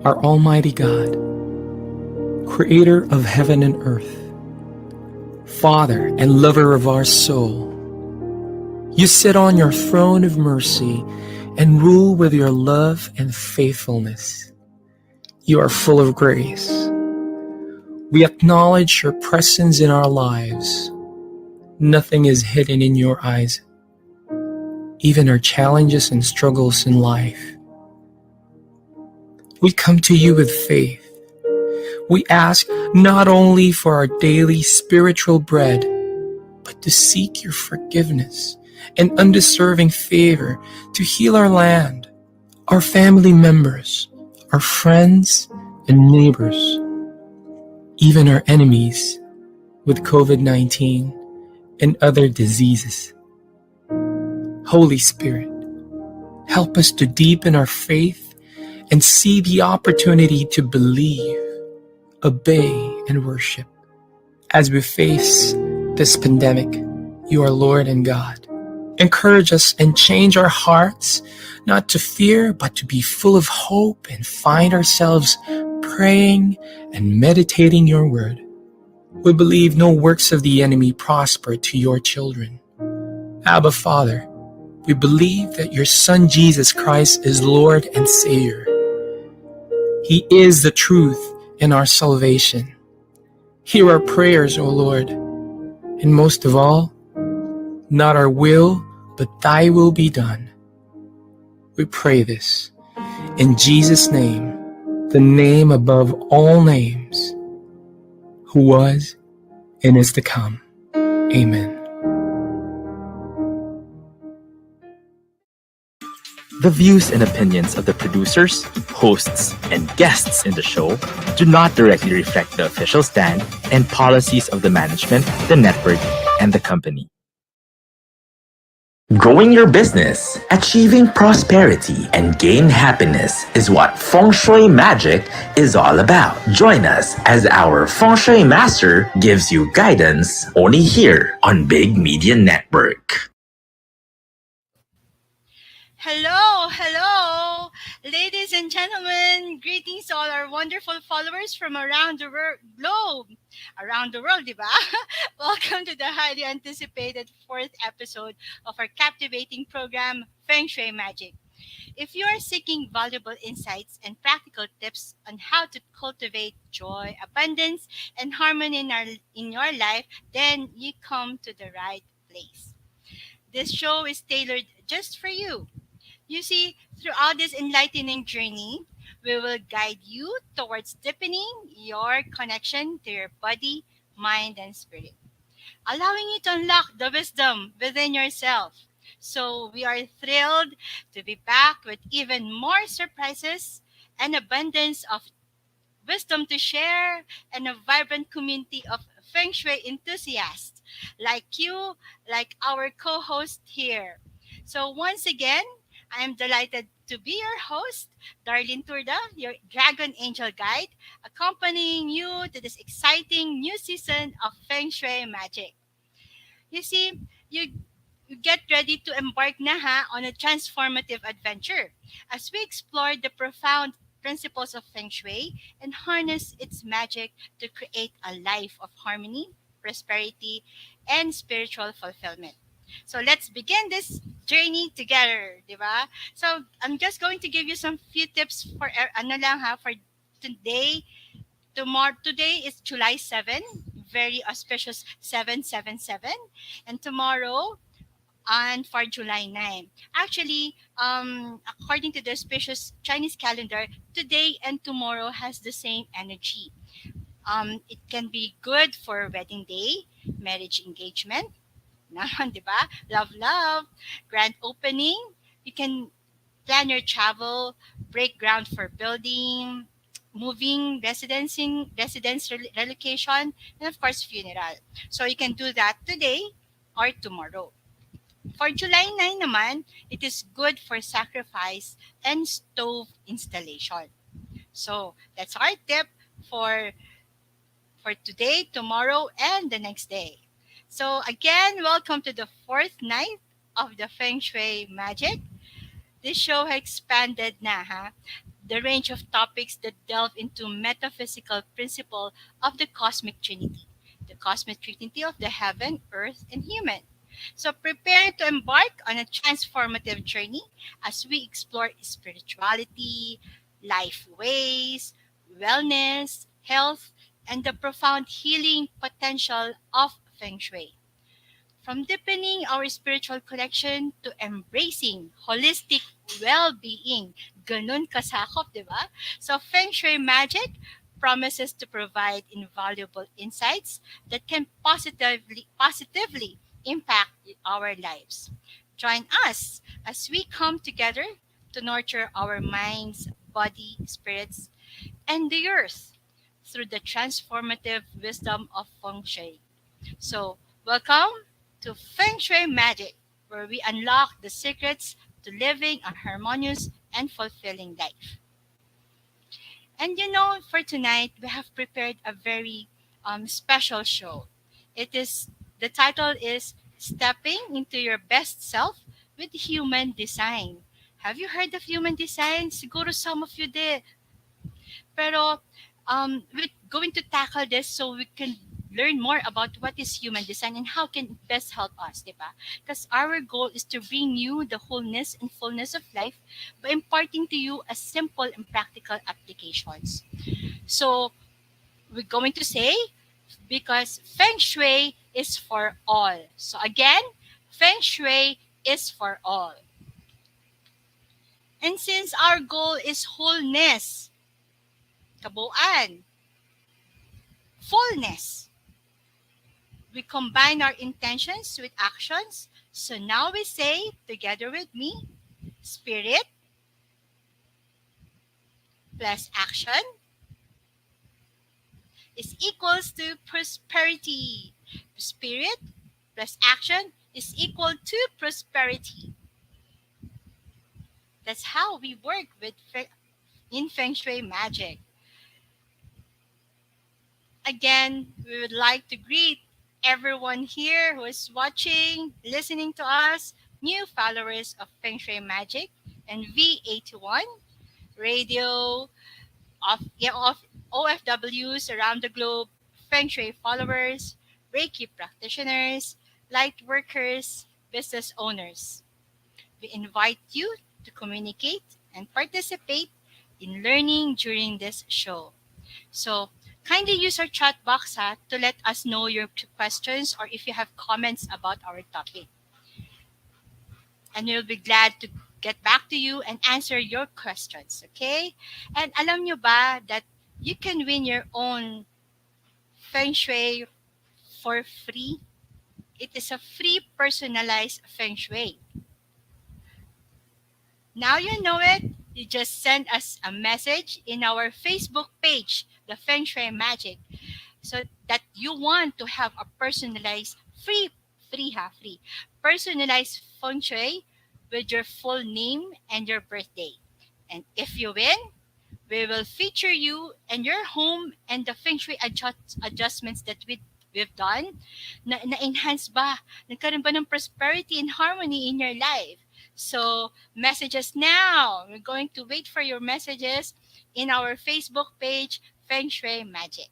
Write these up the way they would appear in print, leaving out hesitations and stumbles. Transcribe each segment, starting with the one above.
Our Almighty God, Creator of heaven and earth, Father and lover of our soul, you sit on your throne of mercy and rule with your love and faithfulness. You are full of grace. We acknowledge your presence in our lives. Nothing is hidden in your eyes, even our challenges and struggles in life. We come to you with faith. We ask not only for our daily spiritual bread, but to seek your forgiveness and undeserving favor to heal our land, our family members, our friends and neighbors, even our enemies with COVID-19 and other diseases. Holy Spirit, help us to deepen our faith and see the opportunity to believe, obey, and worship. As we face this pandemic, you are Lord and God. Encourage us and change our hearts, not to fear, but to be full of hope and find ourselves praying and meditating your word. We believe no works of the enemy prosper to your children. Abba, Father, we believe that your Son Jesus Christ is Lord and Savior. He is the truth and our salvation. Hear our prayers, O Lord, and most of all, not our will, but thy will be done. We pray this in Jesus' name, the name above all names, who was and is to come. Amen. The views and opinions of the producers, hosts, and guests in the show do not directly reflect the official stand and policies of the management, the network, and the company. Growing your business, achieving prosperity, and gain happiness is what Feng Shui Magic is all about. Join us as our Feng Shui Master gives you guidance only here on Big Media Network. Hello, ladies and gentlemen. Greetings to all our wonderful followers from around the globe. Around the world, diba? Welcome to the highly anticipated fourth episode of our captivating program, Feng Shui Magic. If you are seeking valuable insights and practical tips on how to cultivate joy, abundance, and harmony in your life, then you come to the right place. This show is tailored just for you. You see, throughout this enlightening journey, we will guide you towards deepening your connection to your body, mind, and spirit, allowing you to unlock the wisdom within yourself. So, we are thrilled to be back with even more surprises and abundance of wisdom to share and a vibrant community of Feng Shui enthusiasts like you, like our co host here. So, once again, I am delighted to be your host, Darleen Turda, your Dragon Angel Guide, accompanying you to this exciting new season of Feng Shui Magic. You see, you get ready to embark na on a transformative adventure as we explore the profound principles of Feng Shui and harness its magic to create a life of harmony, prosperity, and spiritual fulfillment. So let's begin this journey together, di ba? So I'm just going to give you some few tips for ano lang for today. Tomorrow, today is July 7, very auspicious 777, and tomorrow and for July 9. Actually, according to the auspicious Chinese calendar, today and tomorrow has the same energy. It can be good for wedding day, marriage engagement, naman, di ba? Love, love, grand opening. You can plan your travel, break ground for building, moving, relocation, and of course, funeral. So you can do that today or tomorrow. For July 9 naman, it is good for sacrifice and stove installation. So that's our tip for today, tomorrow, and the next day. So again, welcome to the fourth night of the Feng Shui Magic. This show has expanded na the range of topics that delve into metaphysical principle of the cosmic trinity, the cosmic trinity of the heaven, earth, and human. So prepare to embark on a transformative journey as we explore spirituality, life ways, wellness, health, and the profound healing potential of Feng Shui. From deepening our spiritual connection to embracing holistic well-being. Ganun kasakop, di ba? So Feng Shui Magic promises to provide invaluable insights that can positively impact our lives. Join us as we come together to nurture our minds, body, spirits, and the earth through the transformative wisdom of Feng Shui. So, welcome to Feng Shui Magic, where we unlock the secrets to living a harmonious and fulfilling life. And for tonight, we have prepared a very special show. It is the title is Stepping into Your Best Self with Human Design. Have you heard of human design? Siguro some of you did. Pero we're going to tackle this so we can learn more about what is human design and how can it best help us, di ba? Because our goal is to bring you the wholeness and fullness of life by imparting to you a simple and practical applications. So we're going to say because Feng Shui is for all. So again, Feng Shui is for all. And since our goal is wholeness, kabuuan, fullness, we combine our intentions with actions. So now we say together with me, spirit plus action is equals to prosperity. Spirit plus action is equal to prosperity. That's how we work in Feng Shui magic. Again, we would like to greet everyone here who is watching, listening to us, new followers of Feng Shui Magic and V81 radio of OFWs around the globe, Feng Shui followers, Reiki practitioners, light workers, business owners. We invite you to communicate and participate in learning during this show. So kindly use our chat box to let us know your questions or if you have comments about our topic. And we'll be glad to get back to you and answer your questions, okay? And alam nyo ba that you can win your own Feng Shui for free? It is a free personalized Feng Shui. Now you know it. You just send us a message in our Facebook page, the Feng Shui Magic, so that you want to have a personalized free personalized feng shui with your full name and your birthday. And if you win, we will feature you and your home and the feng shui adjustments that we've done na-enhance ba? Nagkaroon ba ng prosperity and harmony in your life? So, messages now. We're going to wait for your messages in our Facebook page, Feng Shui Magic.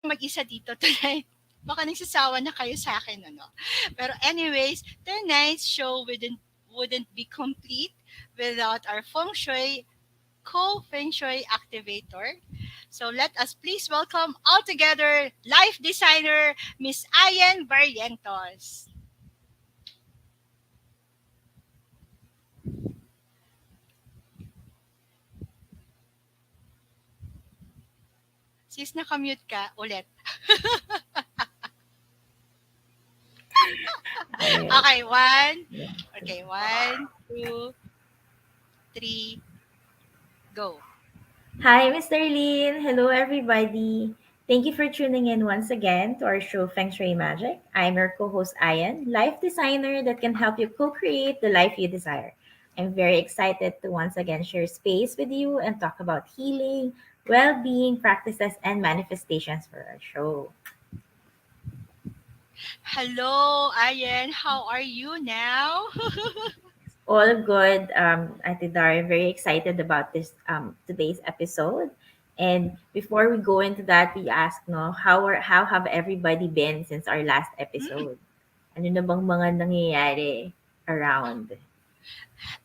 Mag-isa dito tonight. Baka nagsasawa na kayo sa akin, ano. Pero anyways, tonight's show wouldn't be complete without our Feng Shui co-Feng Shui activator. So let us please welcome all together life designer Miss Ayen Barrientos. Sis, nakamute ka ulit. Okay, one, two, three, go. Hi, Mr. Darleen. Hello, everybody. Thank you for tuning in once again to our show Feng Shui Magic. I'm your co-host Ayan, life designer that can help you co-create the life you desire. I'm very excited to once again share space with you and talk about healing, well-being practices, and manifestations for our show. Hello, Ayen. How are you now? All good, Ate Dar. Very excited about this today's episode. And before we go into that, we ask, no, how have everybody been since our last Mm. episode? Ano na bang mga nangyayari around?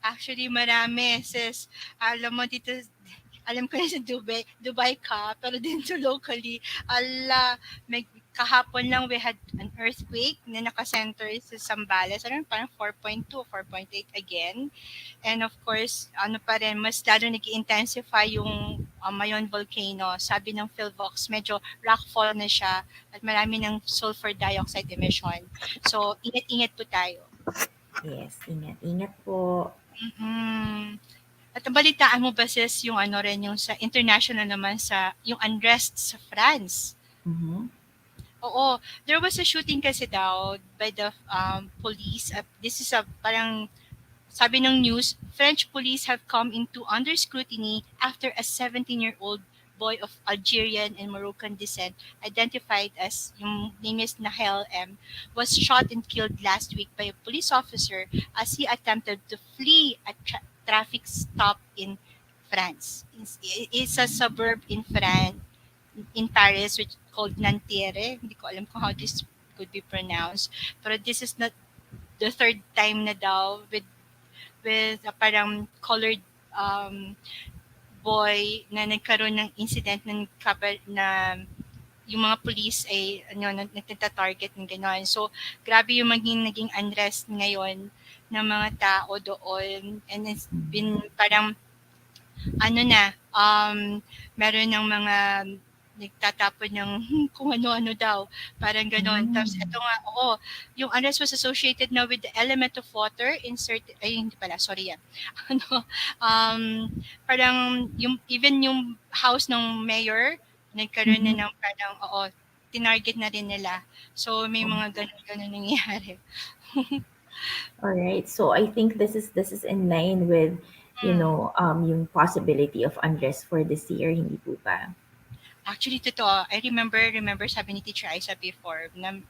Actually, marami, sis. Alam mo dito, alam ko na sa Dubai ka, pero dito locally, may kahapon lang we had an earthquake na nakasenter sa Zambales. Ano, parang 4.2, 4.8 again. And of course, ano pa rin, mas lalo nag-intensify yung Mayon volcano. Sabi ng PhilVox, medyo rockfall na siya at marami ng sulfur dioxide emission. So, ingat-ingat po tayo. Yes, ingat po. Mm. At nabalitaan mo ba sis yung ano rin yung sa international naman sa yung unrest sa France? Mm-hmm. Oo, there was a shooting kasi daw by the police. This is a parang sabi ng news, French police have come into under scrutiny after a 17-year-old boy of Algerian and Moroccan descent, identified as yung name is Nahel M, was shot and killed last week by a police officer as he attempted to flee a traffic stop in France. It's a suburb in France, in Paris, which called Nanterre. Hindi ko alam kung how this could be pronounced. Pero this is not the third time na daw with a parang colored um, boy na nagkaroon ng incident na yung mga police ay ano nagta-target ng gano'n. So grabe yung naging unrest ngayon ng mga tao doon, and it's been parang ano na, meron ng mga nagtatapon ng kung ano-ano daw, parang gano'n. Tapos Mm. eto nga, oo, yung unrest was associated now with the element of water insert ay hindi pala, sorry yan. Ano, um, parang yung even yung house ng mayor, nagkaroon na Mm-hmm. ng parang, oo, tinarget na rin nila. So may mga gano'n nangyayari. All right. So I think this is in line with, Mm. yung possibility of unrest for this year, hindi po ba? Actually, totoo. I remember sabi ni Teacher Isa before na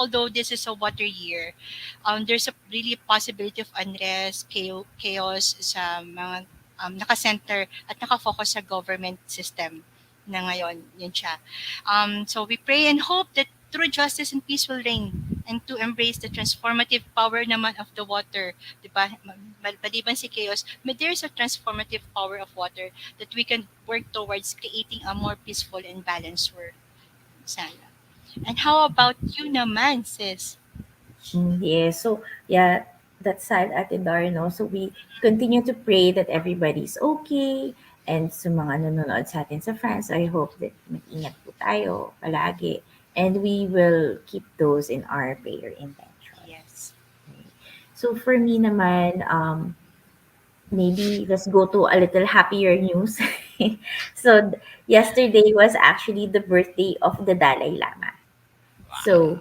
although this is a water year, there's a really possibility of unrest, chaos sa mga naka-center at naka-focus sa government system na ngayon. Yun siya. So we pray and hope that true justice and peace will reign and to embrace the transformative power naman of the water. Diba? Maliban si chaos, but there's a transformative power of water that we can work towards creating a more peaceful and balanced world. Sana. And how about you naman, sis? Yeah. So yeah, that's sad, Ate Dar, no? So we continue to pray that everybody's okay. And sa mga nanonood sa atin sa France, I hope that mag-ingat po tayo palagi. And we will keep those in our prayer intention. Yes. So for me naman, maybe let's go to a little happier news. So yesterday was actually the birthday of the Dalai Lama. So,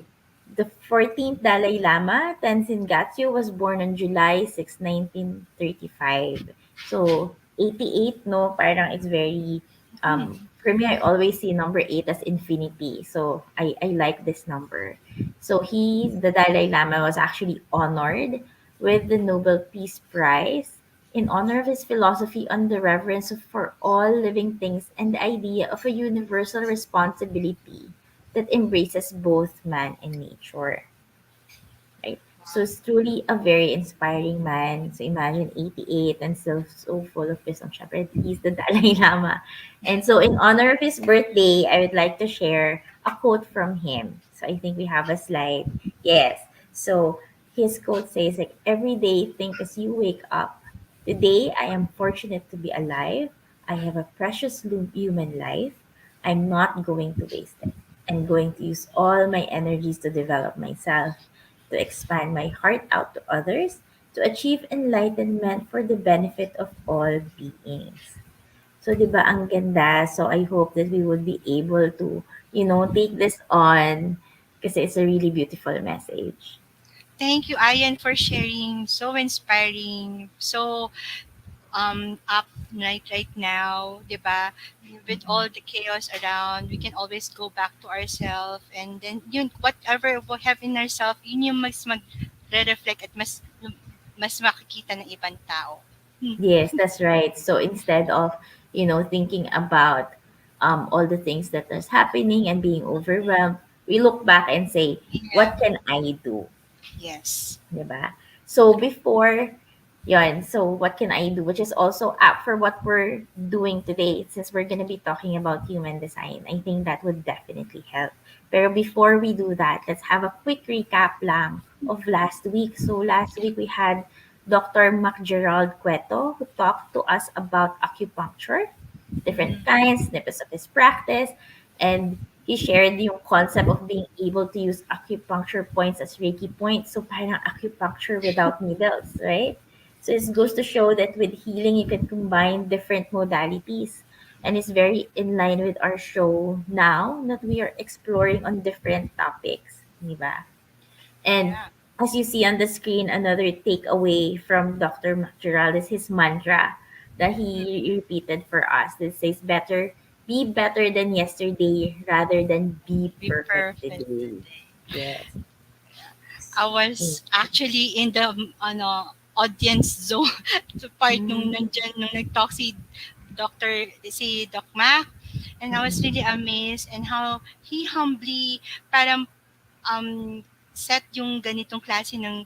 the 14th Dalai Lama, Tenzin Gyatso, was born on July 6, 1935. So, 88, no? Parang it's very, Mm. for me, I always see number 8 as infinity. So, I like this number. So, the Dalai Lama was actually honored with the Nobel Peace Prize in honor of his philosophy on the reverence for all living things and the idea of a universal responsibility that embraces both man and nature. Right? So it's truly a very inspiring man. So imagine 88 and still so full of wisdom. Syempre, he's the Dalai Lama. And so in honor of his birthday, I would like to share a quote from him. So I think we have a slide. Yes. So his quote says like, every day think as you wake up. Today I am fortunate to be alive. I have a precious human life. I'm not going to waste it. I'm going to use all my energies to develop myself, to expand my heart out to others, to achieve enlightenment for the benefit of all beings. So, di ba, ang ganda. So, I hope that we would be able to, take this on kasi it's a really beautiful message. Thank you, Ayan, for sharing. So inspiring. So up right now, 'di ba? With all the chaos around, we can always go back to ourselves, and then yun whatever we have in ourselves, yun yung mas mag reflect at mas makikita ng ibang tao. Yes, that's right. So instead of, thinking about all the things that is happening and being overwhelmed, we look back and say, Yeah. what can I do? Yes. 'Di ba? So before yon, so what can I do? Which is also up for what we're doing today, since we're gonna be talking about human design. I think that would definitely help. Pero before we do that, let's have a quick recap lang of last week. So last week we had Dr. MacGerald Cueto who talked to us about acupuncture, different kinds, snippets of his practice, and he shared yung concept of being able to use acupuncture points as Reiki points. So parang acupuncture without needles, right? So it goes to show that with healing, you can combine different modalities. And it's very in line with our show now that we are exploring on different topics. Diba? And Yeah. as you see on the screen, another takeaway from Dr. McGerald is his mantra that he repeated for us that says be better than yesterday rather than be Be perfect perfect today. today. Yes. I was actually in the audience zone to part nung Mm, nandyan, nung nag-talk si Doc Mac, and I was mm, really amazed and how he humbly parang set yung ganitong klase ng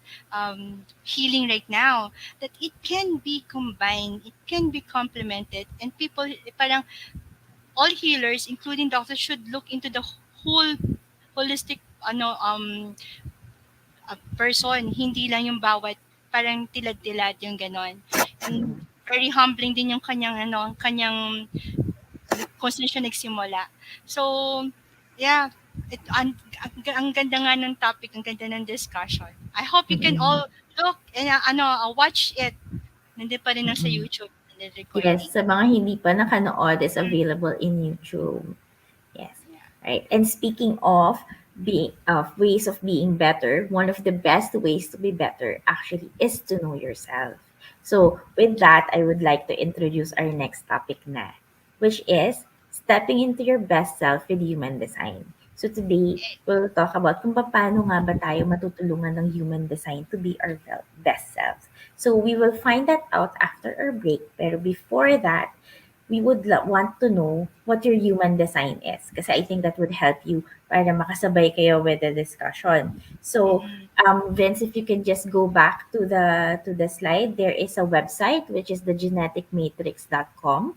healing right now, that it can be combined, it can be complemented, and people parang all healers including doctors should look into the whole holistic person, hindi lang yung bawat parang tilad-tilad yung ganon. And very humbling din yung kanyang kung saan siya nagsimula. So, yeah, ang ganda nga ng topic, ang ganda ng discussion. I hope you can mm, all look and watch it. Nandun pa rin sa mm. YouTube, the Yes, recording. sa mga hindi pa nakanood, is available in YouTube. Yes. Yeah. Right. And speaking of being of ways of being better, one of the best ways to be better actually is to know yourself. So with that, I would like to introduce our next topic na, which is stepping into your best self with human design. So today, we'll talk about kung paano nga ba tayo matutulungan ng human design to be our best selves. So we will find that out after our break. Pero before that, we would want to know what your human design is. Kasi I think that would help you para makasabay kayo with the discussion. So, Mm-hmm. Vince, if you can just go back to the slide, there is a website which is the geneticmatrix.com.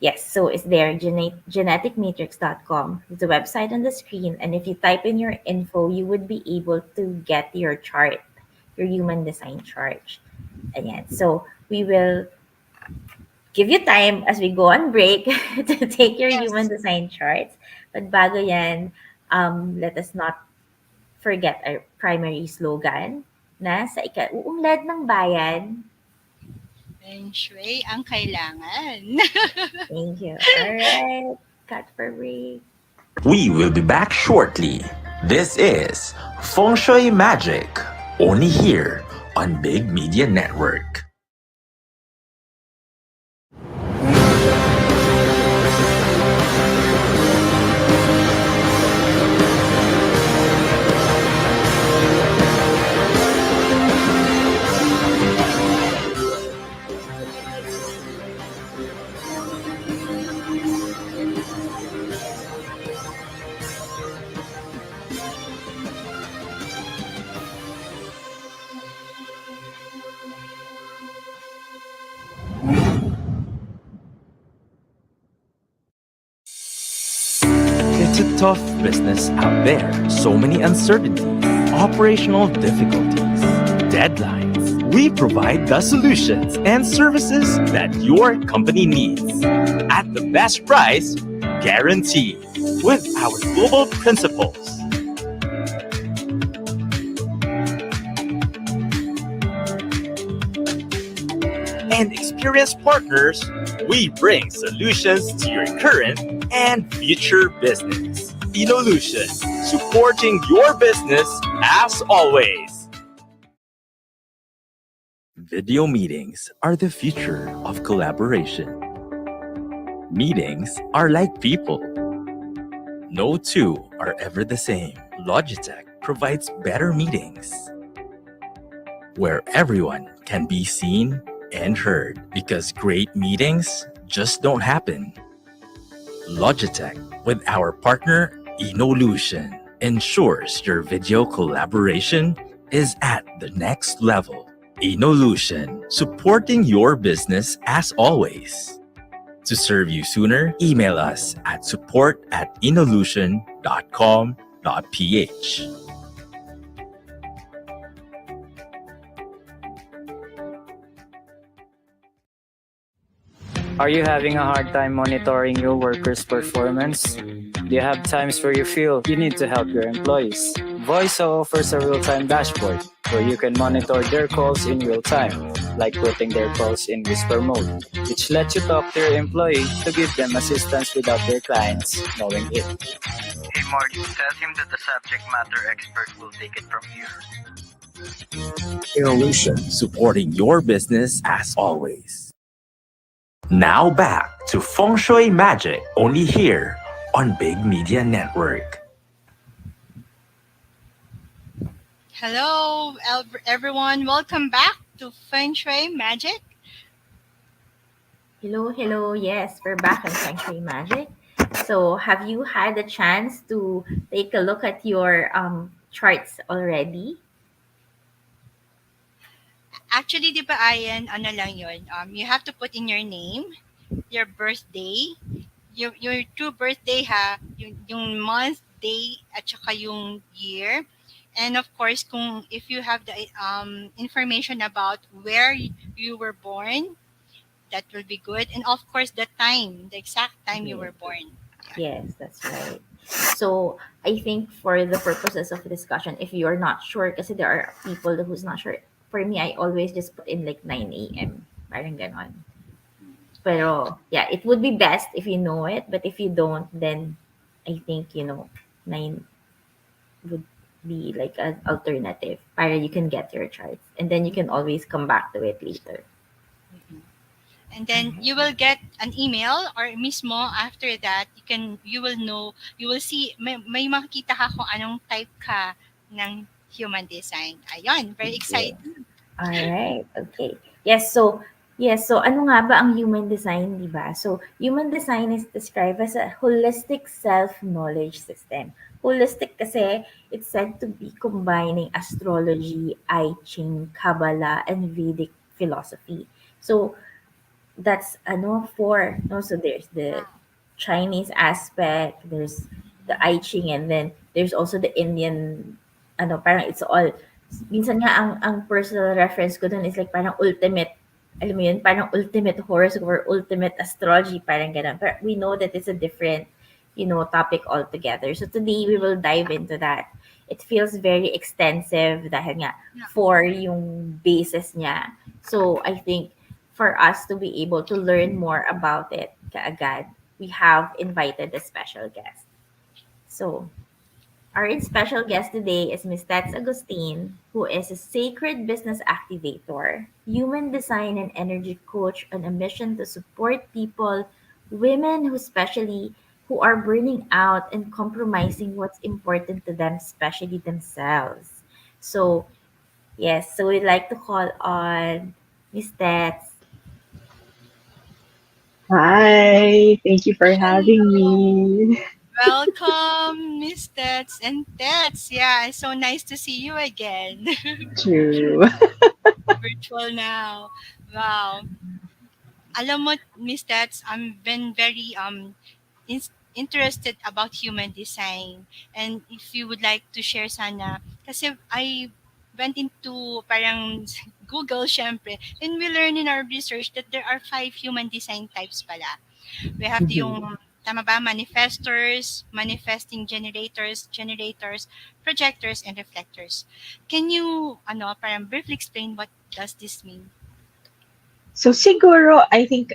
Yes, so it's there, geneticmatrix.com. It's a website on the screen, and if you type in your info, you would be able to get your chart, your human design chart. Ayan. So, we will give you time as we go on break to take your human Yes. design charts. But bago yan, let us not forget our primary slogan na sa ikauunlad ng bayan. Feng Shui ang kailangan. Thank you. All right. Cut for break. We will be back shortly. This is Feng Shui Magic, only here on Big Media Network. It's a tough business out there. So many uncertainties, operational difficulties, deadlines. We provide the solutions and services that your company needs at the best price, guaranteed, with our global principles. And experienced partners, we bring solutions to your current and future business. Inolution, supporting your business as always. Video meetings are the future of collaboration. Meetings are like people. No two are ever the same. Logitech provides better meetings. where everyone can be seen and heard because great meetings just don't happen. Logitech, with our partner Inolution, ensures your video collaboration is at the next level. Inolution, supporting your business as always. To serve you sooner, email us at support@inolution.com.ph. Are you having a hard time monitoring your workers' performance? Do you have times where you feel you need to help your employees? Voiso offers a real-time dashboard where you can monitor their calls in real time, like putting their calls in whisper mode, which lets you talk to your employee to give them assistance without their clients knowing it. Hey Mark, tell him that the subject matter expert will take it from here. Inolution, supporting your business as always. Now back to Feng Shui Magic, only here on Big Media Network. Hello, everyone. Welcome back to Feng Shui Magic. Hello, hello. Yes, we're back on Feng Shui Magic. So, have you had a chance to take a look at your charts already? Actually, di ba, Ayan, ano lang yun? You have to put in your name, your birthday, your true birthday ha, yung month, day, at saka yung year. And of course, if you have the information about where you were born, that will be good. And of course, the exact time you Yes. were born. Yes, that's right. So, I think for the purposes of discussion, if you're not sure, kasi there are people who's not sure. For me, I always just put in like 9 a.m. Parang ganon. Pero, yeah, it would be best if you know it. But if you don't, then I think, 9 would be like an alternative para you can get your charts. And then you can always come back to it later. And then you will get an email or mismo after that, you will see, may makikita ka kung anong type ka ng human design. Ayun, very excited. All right. Okay. So ano nga ba ang human design, di ba? So, human design is described as a holistic self-knowledge system. Holistic kasi it's said to be combining astrology, I Ching, Kabbalah, and Vedic philosophy. So, that's four, no? So there's the Chinese aspect, there's the I Ching, and then there's also the Indian, parang it's all, minsan nga ang personal reference ko dun is like parang ultimate, alam mo yun, parang ultimate horoscope or ultimate astrology, parang ganun. But we know that it's a different, topic altogether. So today we will dive into that. It feels very extensive dahil nga for yung basis niya. So I think for us to be able to learn more about it kaagad, we have invited a special guest. So, our special guest today is Ms. Tats Agustin, who is a sacred business activator, human design and energy coach on a mission to support people, women who are burning out and compromising what's important to them, especially themselves. So, yes, so we'd like to call on Ms. Tats. Hi, thank you for having me. Welcome, Miss Tats and Tats. Yeah, it's so nice to see you again. True. Virtual now. Wow. Alam mo, Miss Tats, I've been very interested about human design. And if you would like to share sana, kasi I went into parang Google, syempre, and we learn in our research that there are 5 human design types pala. We have yung, tama ba, manifestors, manifesting generators, projectors, and reflectors. Can you, parang briefly explain what does this mean? So siguro, I think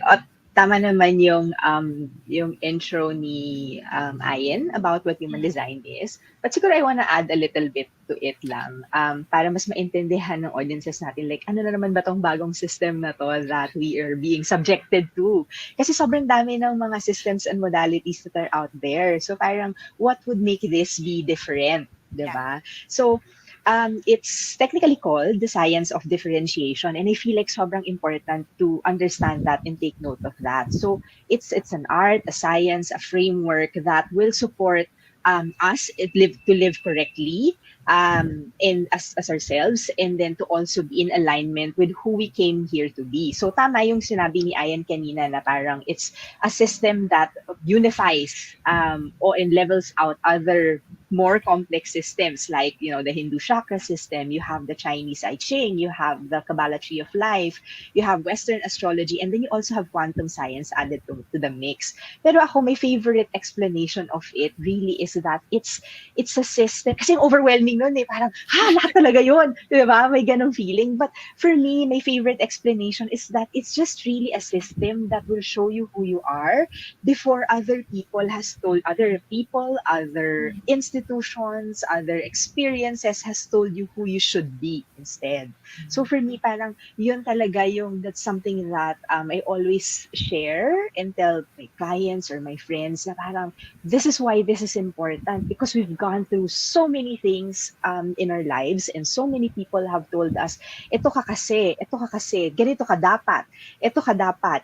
tama naman yung intro ni Ayen about what human design is. But siguro I wanna add a little bit to it lang para mas maintindihan ng audiences natin like ano na naman ba tong bagong system na to that we are being subjected to. Kasi sobrang dami ng mga systems and modalities that are out there. So parang what would make this be different, 'di ba? So it's technically called the science of differentiation, and I feel like sobrang important to understand that and take note of that. So it's an art, a science, a framework that will support us to live correctly in as ourselves, and then to also be in alignment with who we came here to be. So tama yung sinabi ni Ayan kanina na parang it's a system that unifies or and levels out other more complex systems, like the Hindu chakra system, you have the Chinese I Ching, you have the Kabbalah tree of life, you have Western astrology, and then you also have quantum science added to the mix. Pero ako, my favorite explanation of it really is that it's a system. Kasi overwhelming nun eh. Parang, lahat talaga yun. Diba? May ganong feeling. But for me, my favorite explanation is that it's just really a system that will show you who you are before other people, other institutions, other experiences has told you who you should be instead. So for me, parang yun talaga that's something that I always share and tell my clients or my friends na parang this is why this is important, because we've gone through so many things in our lives, and so many people have told us, ito ka kasi, ganito ka dapat,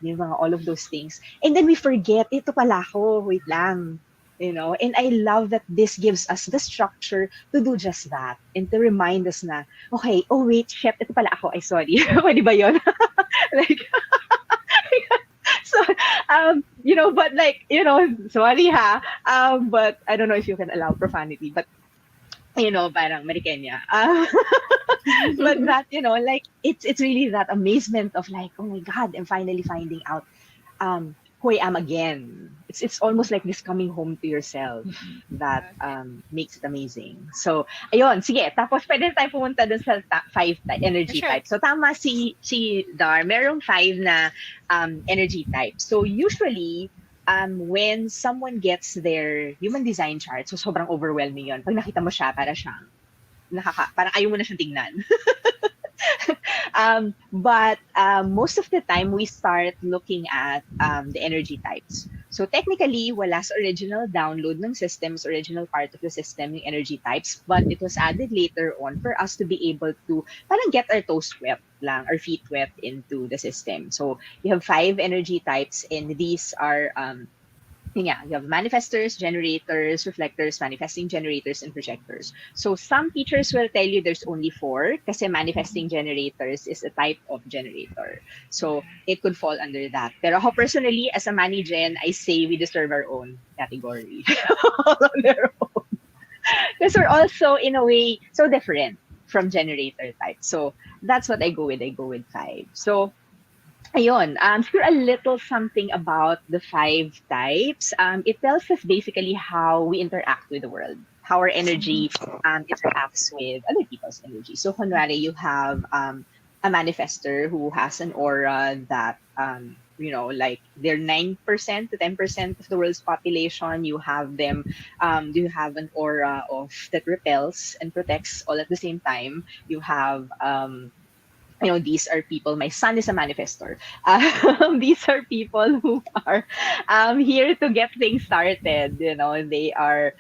yung mga all of those things. And then we forget, ito pala ako, wait lang. And I love that this gives us the structure to do just that and to remind us na, okay, oh wait, chef, ito pala ako, ay sorry, pwede ba yun? Like, so, but like, sorry ha, but I don't know if you can allow profanity, but, parang Marikenya. But that, like, it's really that amazement of like, oh my God, I'm finally finding out who I am again. It's almost like this coming home to yourself that makes it amazing. So, ayun, sige. Tapos pwede tayo pumunta dun sa five energy Sure. types. So, tama si Dar, merong 5 na energy types. So, usually, when someone gets their human design chart, so sobrang overwhelming yun. Pag nakita mo siya, parang ayaw mo na siyang tingnan. But most of the time, we start looking at the energy types. So technically, wala sa original download ng systems, original part of the system, yung energy types, but it was added later on for us to be able to parang get our toes wet lang, our feet wet into the system. So you have 5 energy types, and these are you have manifestors, generators, reflectors, manifesting generators, and projectors. So some teachers will tell you there's only 4 kasi manifesting generators is a type of generator. So it could fall under that. Pero ako personally, as a mani-gen, I say we deserve our own category. On their own. Because we're also, in a way, so different from generator type. So that's what I go with. I go with 5. So ayun, siguro a little something about the 5 types. It tells us basically how we interact with the world, how our energy interacts with other people's energy. So, kunwari, you have a manifester who has an aura that, like they're 9% to 10% of the world's population. You have them, you have an aura that repels and protects all at the same time. You have, these are people, my son is a manifestor. These are people who are here to get things started. They are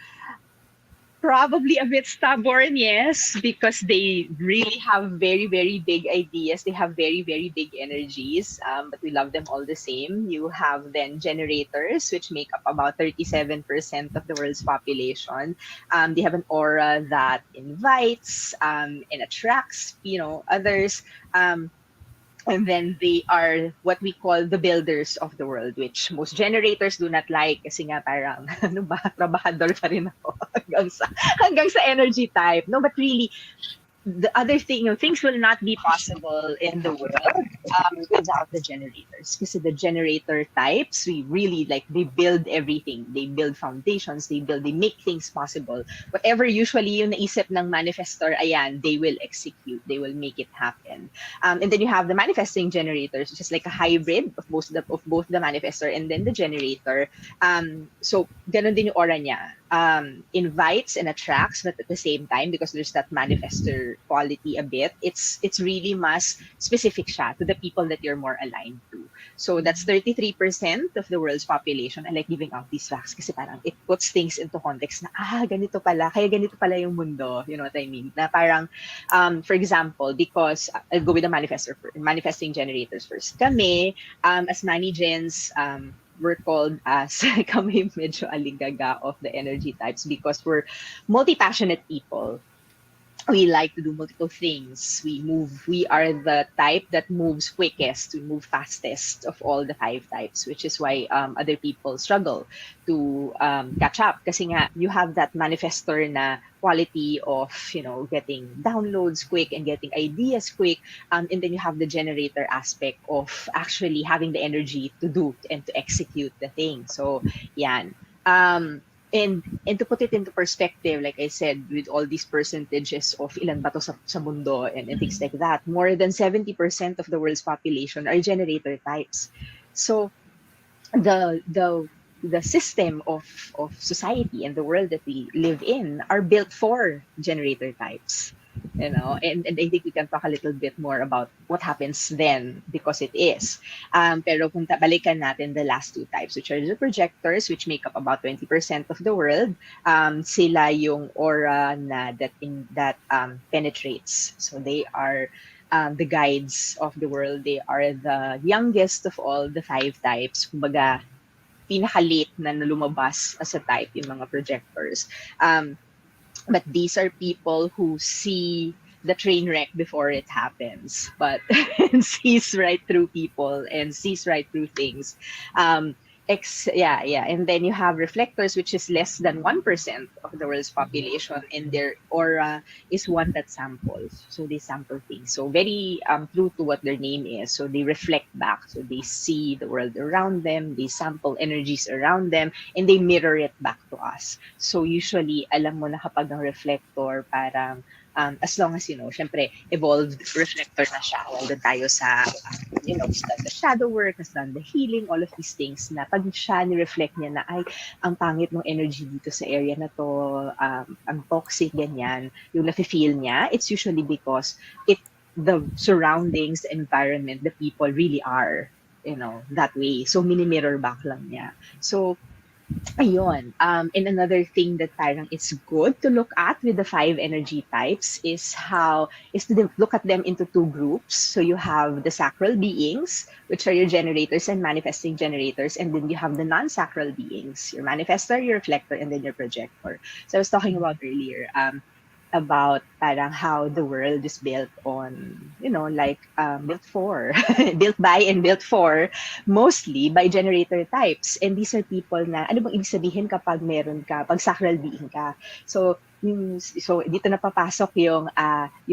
probably a bit stubborn, yes, because they really have very, very big ideas. They have very, very big energies, but we love them all the same. You have then generators, which make up about 37% of the world's population. They have an aura that invites and attracts, others. And then they are what we call the builders of the world, which most generators do not like kasi nga parang, ano ba, trabahador pa rin ako hanggang sa energy type. No, but really, the other thing, things will not be possible in the world without the generators. Because the generator types, we really they build everything. They build foundations. They make things possible. Whatever usually yung naisip ng manifestor, ayan, they will execute. They will make it happen. And then you have the manifesting generators, which is like a hybrid of both the manifestor and then the generator. So ganun din yung aura niya. Invites and attracts, but at the same time, because there's that manifestor your quality a bit, it's really mas specific siya to the people that you're more aligned to. So that's 33% of the world's population. I like giving out these facts kasi parang it puts things into context na, ganito pala, kaya ganito pala yung mundo. You know what I mean? Na parang, for example, because, I'll go with the manifesting generators first. Kami, as Manigens, we're called as kami medyo aligaga of the energy types because we're multi-passionate people. We like to do multiple things. We are the type that moves quickest, we move fastest of all the 5 types, which is why other people struggle to catch up. Kasi nga, you have that manifestor na quality of, getting downloads quick and getting ideas quick. And then you have the generator aspect of actually having the energy to do and to execute the thing. So, yan. And to put it into perspective, like I said, with all these percentages of ilan ba to sa mundo and things like that, more than 70% of the world's population are generator types. So the system of society and the world that we live in are built for generator types. And I think we can talk a little bit more about what happens then because it is. Pero kung balikan natin the last 2 types, which are the projectors, which make up about 20% of the world. Sila yung aura that penetrates. So they are the guides of the world. They are the youngest of all the 5 types. Kumbaga, pinaka-late na lumabas as a type yung mga projectors. But these are people who see the train wreck before it happens, but sees right through people and sees right through things. And then you have reflectors, which is less than 1% of the world's population, and their aura is one that samples. So they sample things. So very true to what their name is. So they reflect back. So they see the world around them, they sample energies around them, and they mirror it back to us. So usually, alam mo na kapag ang reflector, parang as long as, syempre, evolved reflector na siya. Nandun tayo sa, has done the shadow work, has done the healing, all of these things na pag siya ni-reflect niya na, ay, ang pangit ng energy dito sa area na to, ang toxic, ganyan, yung nafe-feel niya, it's usually because the surroundings, the environment, the people really are, that way. So, mini-mirror back lang niya. So, ayun. And another thing that parang it's good to look at with the 5 energy types is to look at them into 2 groups. So you have the sacral beings, which are your generators and manifesting generators, and then you have the non-sacral beings, your manifestor, your reflector, and then your projector. So I was talking about earlier, about parang how the world is built on, built by and built for, mostly by generator types. And these are people na, ano bang ibig sabihin kapag pag sacral being ka? So dito na papasok yung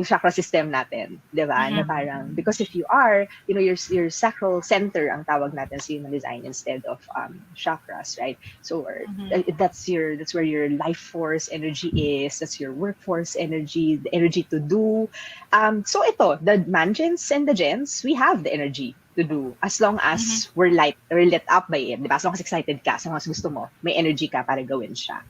chakra system natin, di ba? Na parang, because if you are, your sacral center ang tawag natin sa human design instead of chakras, right? So that's where your life force energy is, that's your workforce energy, the energy to do. So ito, the mangens and the gens, we have the energy to do as long as we're lit up by it, di ba? As long as excited ka, as long as gusto mo, may energy ka para gawin siya.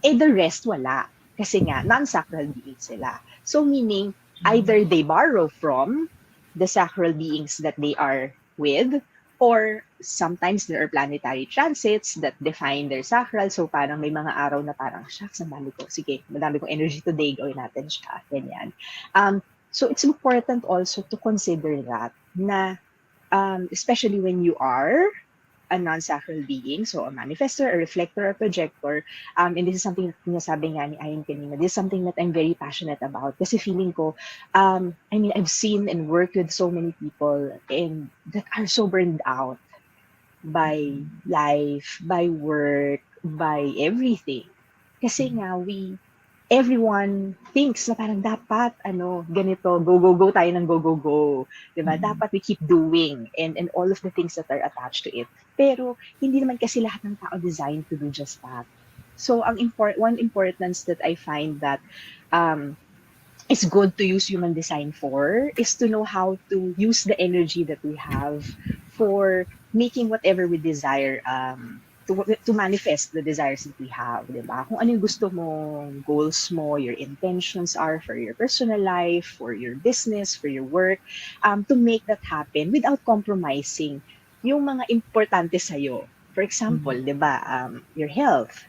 The rest wala. Kasi nga, non-sacral beings sila. So meaning, either they borrow from the sacral beings that they are with, or sometimes there are planetary transits that define their sacral. So parang may mga araw na parang, shucks, ang dami ko. Sige, madami kong energy today, gawin natin siya. Ganyan. So it's important also to consider that na, especially when you are a non-sacral being, so a manifestor, a reflector, a projector, and this is something that nasabi nga ni Ayen kanina, this is something that I'm very passionate about kasi feeling ko, I've seen and worked with so many people and that are so burned out by life, by work, by everything. Kasi nga, everyone thinks na parang dapat, ganito, go tayo ng go. Diba? Dapat we keep doing and all of the things that are attached to it. Pero, hindi naman kasi lahat ng tao designed to do just that. So, one importance that I find that it's good to use human design for is to know how to use the energy that we have for making whatever we desire to manifest the desires that we have, di ba? Kung ano yung gusto mo, goals mo, your intentions are for your personal life, for your business, for your work, to make that happen without compromising yung mga importante sa'yo. For example, di ba, your health,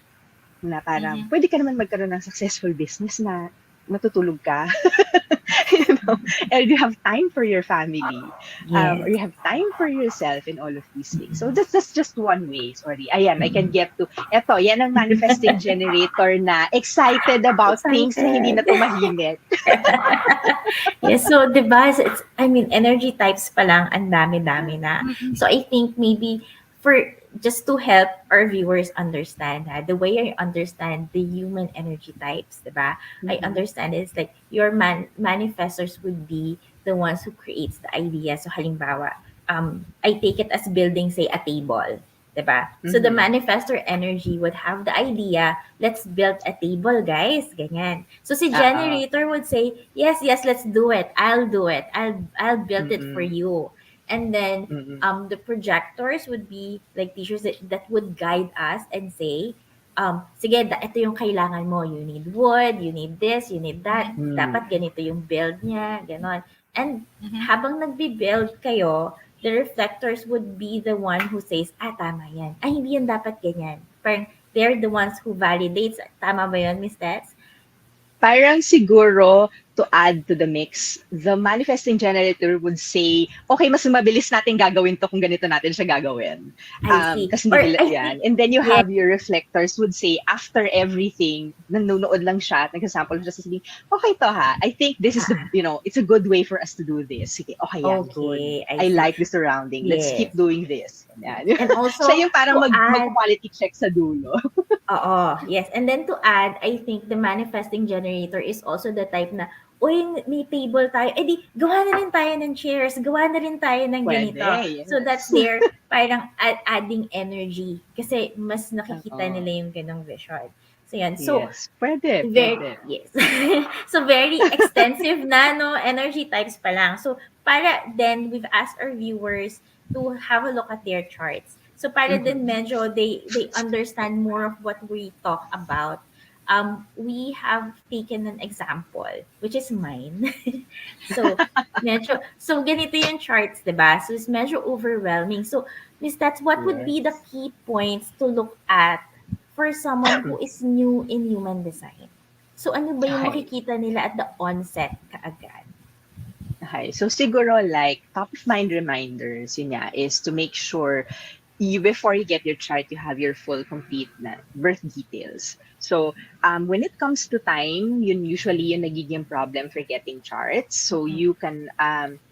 na parang Mhm. pwede ka naman magkaroon ng successful business na matutulog ka. you know, and you have time for your family, or Yes. you have time for yourself in all of these things. So that's just one way. Sorry. Ayan, I can get to, eto, yan ang manifesting generator na excited about things na hindi na Excited. tumahimik. Yes, so 'di ba, I mean, energy types pa lang ang dami-dami na. Mhm. So I think maybe for just to help our viewers understand the way I understand the human energy types, 'di ba? I Mhm. understand it's like your manifestors would be the ones who creates the idea. So halimbawa, I take it as building say a table, 'di ba? So the Mhm. manifestor energy would have the idea, let's build a table, guys, ganyan. So si Oo. generator would say, yes, yes, let's do it. I'll do it. I'll build it for Mm-mm. you. And then Mm-mm. the projectors would be like teachers that would guide us and say, sige, ito yung kailangan mo. You need wood, you need this, you need that. Mhm. Mm. Dapat ganito yung build niya, ganon. And Mhm. habang nagbi-build kayo, the reflectors would be the one who says, tama yan. Ay, hindi yan dapat ganyan. Parang they're the ones who validates. Tama ba yun, Miss Tets? Parang siguro, to add to the mix, the manifesting generator would say, okay, mas mabilis natin gagawin to kung ganito natin siya gagawin. I see. Kasi Or hindi nila I yan. think, And then you yeah, have your reflectors would say, after everything, nanonood lang siya, nag-sample just sabihin, okay to ha, I think this is the, it's a good way for us to do this. Sige, okay yan, good. okay, I I see. like the surrounding. Let's keep Yes. doing this. Yan. And Siya also, yung parang to add, mag-quality check sa dulo. oo, yes. And then to add, I think the manifesting generator is also the type na, uy, may table tayo. Eh di, gawa na rin tayo ng chairs. Gawa na rin tayo ng Pwede, ganito. So that's yes. their parang adding energy. Kasi mas nakikita Oo. nila yung ganong vision. So yan. So, Yes. Pwede, very, pwede. yes. So very extensive na, no? Energy types pa lang. So para then we've asked our viewers to have a look at their charts. So para Mhm. then medyo they understand more of what we talk about. We have taken an example, which is mine. So medyo, so ganito yung charts, 'di ba? So it's medyo overwhelming. So Miss, that's what would be the Yes. key points to look at for someone who is new in human design. So ano ba yung Okay. makikita nila at the onset kaagad? Okay. So siguro like top of mind reminders, yun nga, is to make sure before you get your chart, you have your full complete na birth details. So when it comes to time, yun usually yung nagiging problem for getting charts. So you can,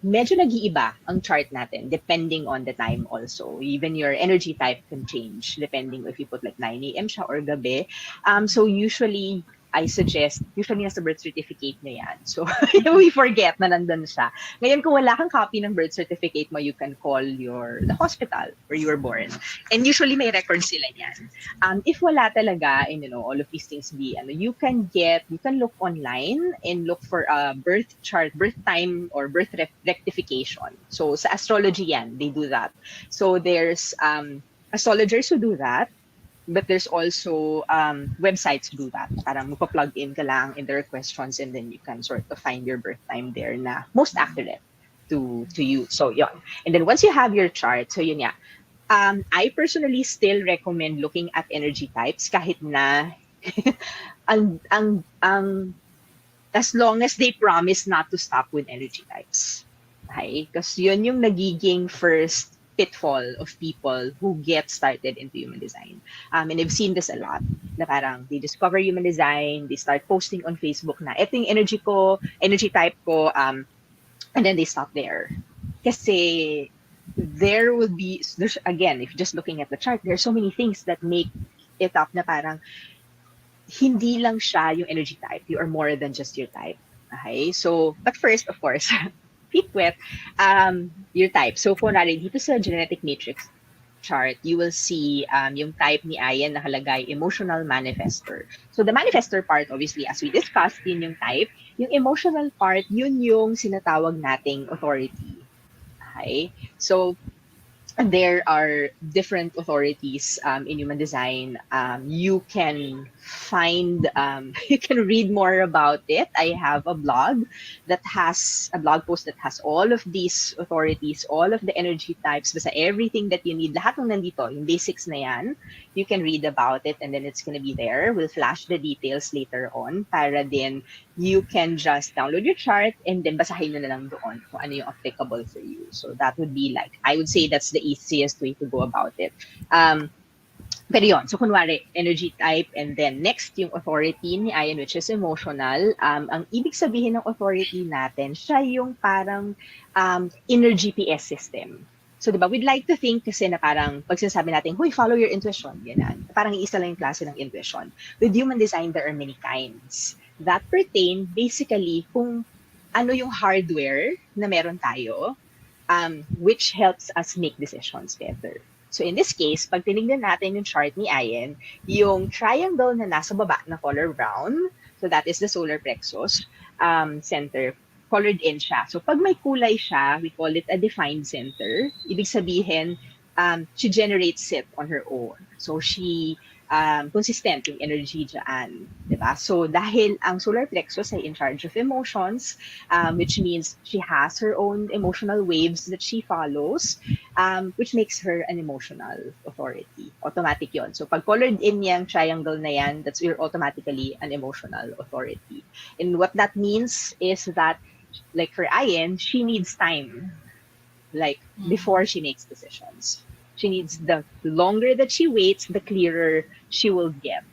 medyo nag-iiba ang chart natin depending on the time also. Even your energy type can change depending if you put like 9 a.m. siya or gabi. So usually, I suggest, usually nasa birth certificate na yan. So, we forget na nandun siya. Ngayon, kung wala kang copy ng birth certificate mo, you can call the hospital where you were born. And usually, may records sila yan. If wala talaga, and all of these things you can look online and look for a birth chart, birth time, or birth rectification. So, sa astrology yan, they do that. So, there's astrologers who do that. But there's also websites who do that. Parang magpa-plug in ka lang in their questions and then you can sort of find your birth time there na most accurate to you. So, yon. And then once you have your chart, so yun yeah. I personally still recommend looking at energy types kahit na ang as long as they promise not to stop with energy types. Okay? Because yun yung nagiging first pitfall of people who get started into human design. And I've seen this a lot. Na parang they discover human design, they start posting on Facebook na ito yung energy type ko, and then they stop there. Kasi there's again, if just looking at the chart, there's so many things that make it up na parang hindi lang siya yung energy type. You are more than just your type. Okay? So, but first, of course, peek with your type. So, kunwari, dito sa genetic matrix chart, you will see yung type ni Ayen nakalagay, emotional manifestor. So, the manifestor part, obviously, as we discussed, yun yung type. Yung emotional part, yun yung sinatawag nating authority. Okay? So, there are different authorities in human design. You can find, you can read more about it. I have a blog that has a blog post that has all of these authorities, all of the energy types, basta everything that you need. Lahat ng nandito, yung basics na yan, you can read about it and then it's going to be there. We'll flash the details later on para din you can just download your chart and then basahin mo na lang doon kung ano yung applicable for you. So that would be like, I would say that's the easiest way to go about it. Pero yun, so kunwari, energy type, and then next yung authority ni Ayen, which is emotional. Ang ibig sabihin ng authority natin, siya yung parang inner GPS system. So, di ba, we'd like to think kasi na parang pag sinasabi natin, huy, follow your intuition, yan. Parang iisa lang yung klase ng intuition. With human design, there are many kinds that pertain basically kung ano yung hardware na meron tayo, which helps us make decisions better. So in this case, pag tinignan natin yung chart ni Ayen, yung triangle na nasa baba na color brown, so that is the solar plexus center, colored in siya. So pag may kulay siya, we call it a defined center. Ibig sabihin, she generates it on her own. So she consistent yung energy dyan. Diba? So dahil ang solar plexus ay in charge of emotions, which means she has her own emotional waves that she follows, which makes her an emotional authority. Automatic yon. So pag colored in yung triangle na yan, that's you're automatically an emotional authority. And what that means is that, like for Ayen, she needs time, like before she makes decisions. She needs the longer that she waits, the clearer she will get,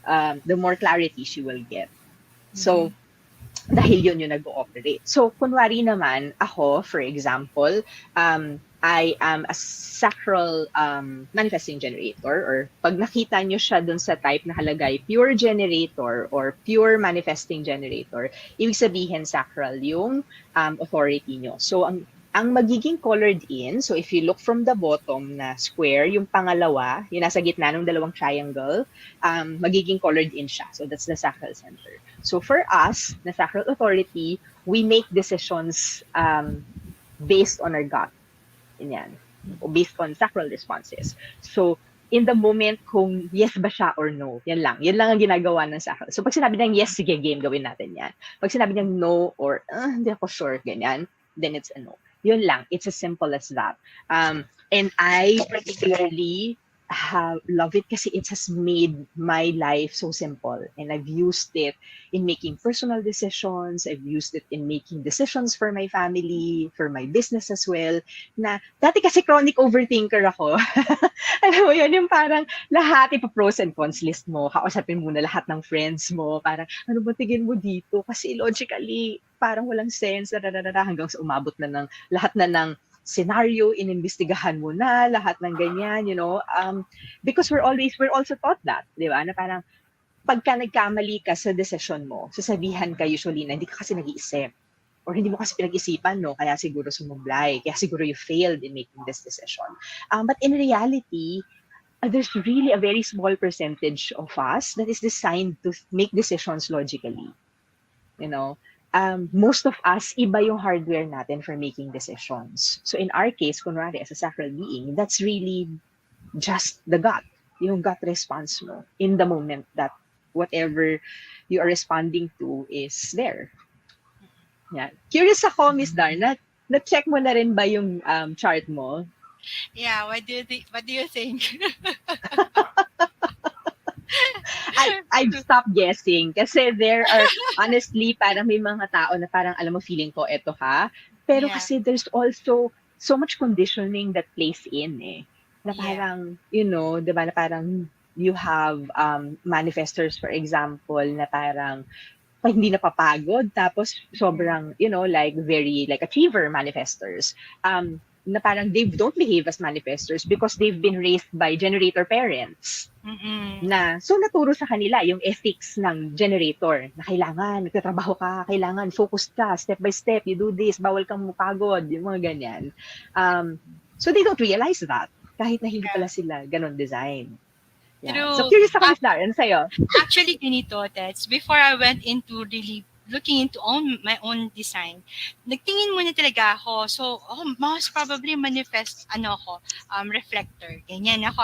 the more clarity she will get. So, dahil yun yung nag-ooperate. So, kunwari naman, ako, for example, I am a sacral manifesting generator, or pag nakita nyo siya dun sa type na halagay, pure generator or pure manifesting generator, ibig sabihin sacral yung authority nyo. So, ang magiging colored in, so if you look from the bottom na square, yung pangalawa, yung nasa gitna ng dalawang triangle, magiging colored in siya. So that's the sacral center. So for us, na sacral authority, we make decisions based on our gut. Yan. Based on sacral responses. So in the moment, kung yes ba siya or no, yan lang. Yan lang ang ginagawa ng sacral. So pag sinabi niyang yes, sige, game, gawin natin yan. Pag sinabi niyang no or hindi ako sure, ganyan, then it's a no. Yun lang. It's as simple as that. And I particularly love it kasi it has made my life so simple. And I've used it in making personal decisions. I've used it in making decisions for my family, for my business as well. Na dati kasi chronic overthinker ako. Alam mo yun, yung parang lahat ipa-pros and cons list mo. Kausapin mo na lahat ng friends mo. Parang, ano ba tingin mo dito? Kasi logically, parang walang sense. Hanggang sa umabot na ng lahat na ng scenario, inimbestigahan mo na, lahat ng ganyan, you know, because we're also taught that, di ba, na parang, pagka nagkamali ka sa decision mo, sasabihan ka usually na hindi ka kasi nag-iisip, or hindi mo kasi pinag-isipan, no, kaya siguro sumumblay, kaya siguro you failed in making this decision. But in reality, there's really a very small percentage of us that is designed to make decisions logically, you know. Most of us, iba yung hardware natin for making decisions. So in our case, kunwari, as a sacral being, that's really just the gut, yung gut response mo in the moment that whatever you are responding to is there. Yeah. Curious ako, Miss Darna, na-check mo na rin ba yung chart mo? Yeah, what do you think? I've stopped guessing kasi there are, honestly, parang may mga tao na parang, alam mo, feeling ko, eto ha. Pero kasi there's also so much conditioning that plays in Na parang, you know, diba, na parang you have manifestors, for example, na parang hindi napapagod, tapos sobrang, you know, like very, like achiever manifestors. Na parang they don't behave as manifestors because they've been raised by generator parents. Na so naturo sa kanila yung ethics ng generator na kailangan nagtatrabaho ka, kailangan focused ka, step by step, you do this, bawal kang mapagod, yung mga ganyan. So they don't realize that kahit na hindi pala sila ganon design. Yeah. So curious ako, Miss Darren, sa'yo. Actually, ganito, Tets, before I went into really looking into my own design, nagtingin muna talaga ako. So, most probably reflector. Ganyan ako,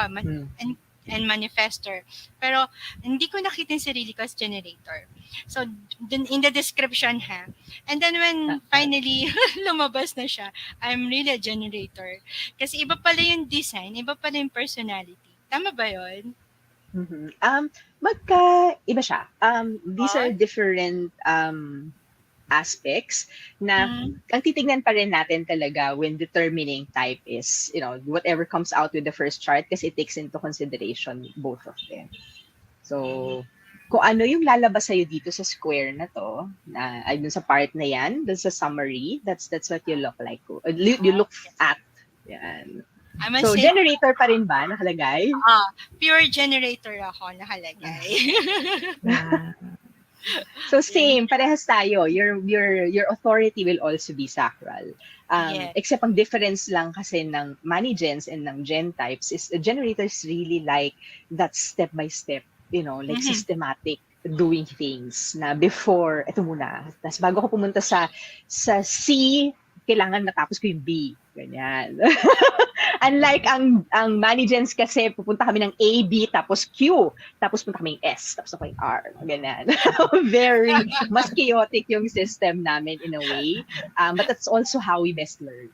and manifestor. Pero hindi ko nakita yung sarili ko as generator. So, dun in the description ha. And then when finally lumabas na siya, I'm really a generator. Kasi iba pala yung design, iba pala yung personality. Tama ba yun? Magka-iba siya. These are Oh? different aspects na ang titignan pa rin natin talaga when determining type is, whatever comes out with the first chart kasi it takes into consideration both of them. So, kung ano yung lalabas sa'yo dito sa square na to, ay dun sa part na yan, dun sa summary, that's what you look like. You look at. Yan. So, generator pa rin ba nakalagay? Pure generator ako nakalagay. So same, parehas tayo. Your authority will also be sacral. Yes. Except ang difference lang kasi ng Manigens and ng Gen types is generators really like that step by step, like systematic doing things na before, ito muna. Tapos bago ko pumunta sa C, kailangan natapos ko yung B. Ganyan. Unlike ang Manigens kasi, pupunta kami ng A, B, tapos Q, tapos punta kami ng S, tapos ako yung R. Ganyan. Very, mas chaotic yung system namin in a way. But that's also how we best learn.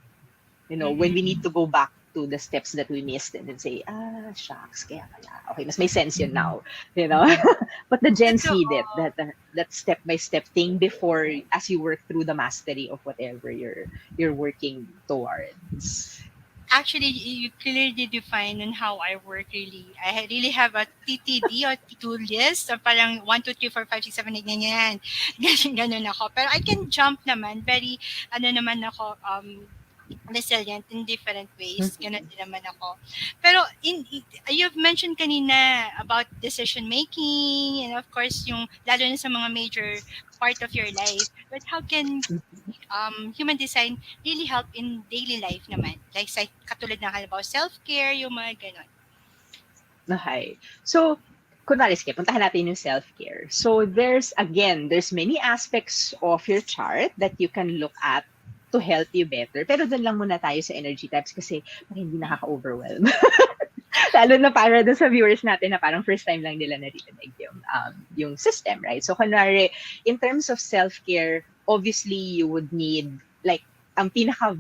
When we need to go back to the steps that we missed and then say, shucks, kaya pala. Okay, mas may sense yun now. But the Gens need it, that step-by-step thing before, as you work through the mastery of whatever you're working towards. Actually, you clearly define on how I work really. I really have a TTD or to-do list. So parang 1, 2, 3, 4, 5, 6, 7, 8, ganyan. Ganun ako. Pero I can jump naman. Very, naman ako, resilient in different ways. Ganun din naman ako. Pero you've mentioned kanina about decision making and of course yung lalo na sa mga major part of your life. But how can human design really help in daily life naman? Like katulad ng halimbawa self-care, yung mga ganon. Okay. So, kunwari, sige, puntahan natin yung self-care. So, there's many aspects of your chart that you can look at to help you better. Pero doon lang muna tayo sa energy types kasi hindi nakaka-overwhelm. Lalo na para doon sa viewers natin na parang first time lang nila naririnig yung system, right? So, kunwari, in terms of self-care, obviously, you would need, like, ang pinaka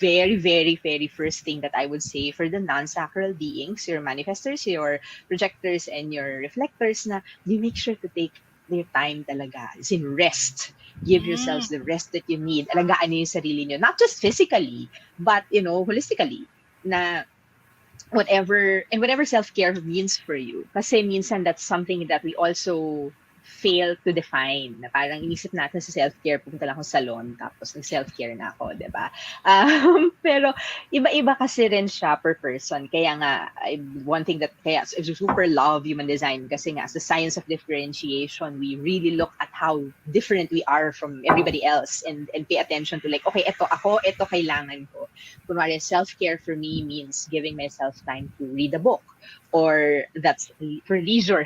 very, very, very first thing that I would say for the non-sacral beings, your manifestors, your projectors, and your reflectors na you make sure to take their time talaga. As in rest. Give yourselves the rest that you need. Alagaan niyo yung sarili niyo. Not just physically, but, holistically. Na whatever self-care means for you. Kasi minsan that's something that we also fail to define. Na parang inisip natin sa self-care, pumunta lang akong salon, tapos nag-self-care na ako, diba? Pero iba-iba kasi rin siya per person. Kaya nga, one thing that kaya I super love human design kasi nga, as the science of differentiation, we really look at how different we are from everybody else and pay attention to like, okay, ito ako, ito kailangan ko. Kunwari, self-care for me means giving myself time to read a book. Or that's for leisure,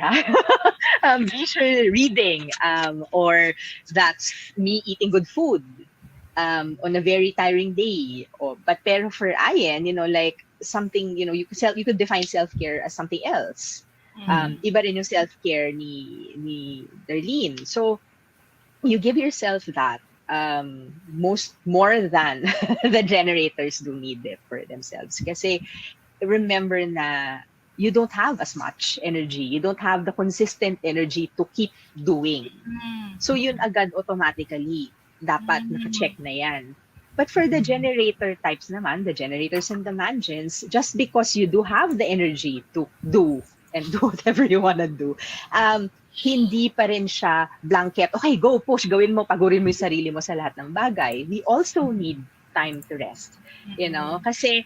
leisure reading, or that's me eating good food on a very tiring day. But pero for Ayen, like something, you could define self-care as something else. Iba rin yung self-care ni Darleen. So you give yourself that more than the generators do need it for themselves. Kasi remember na you don't have as much energy. You don't have the consistent energy to keep doing. So yun agad automatically. Dapat naka-check na yan. But for the generator types naman, the generators and the Mangens, just because you do have the energy to do and do whatever you want to do, hindi pa rin siya blanket, okay, go, push, gawin mo, pagurin mo yung sarili mo sa lahat ng bagay. We also need time to rest. Kasi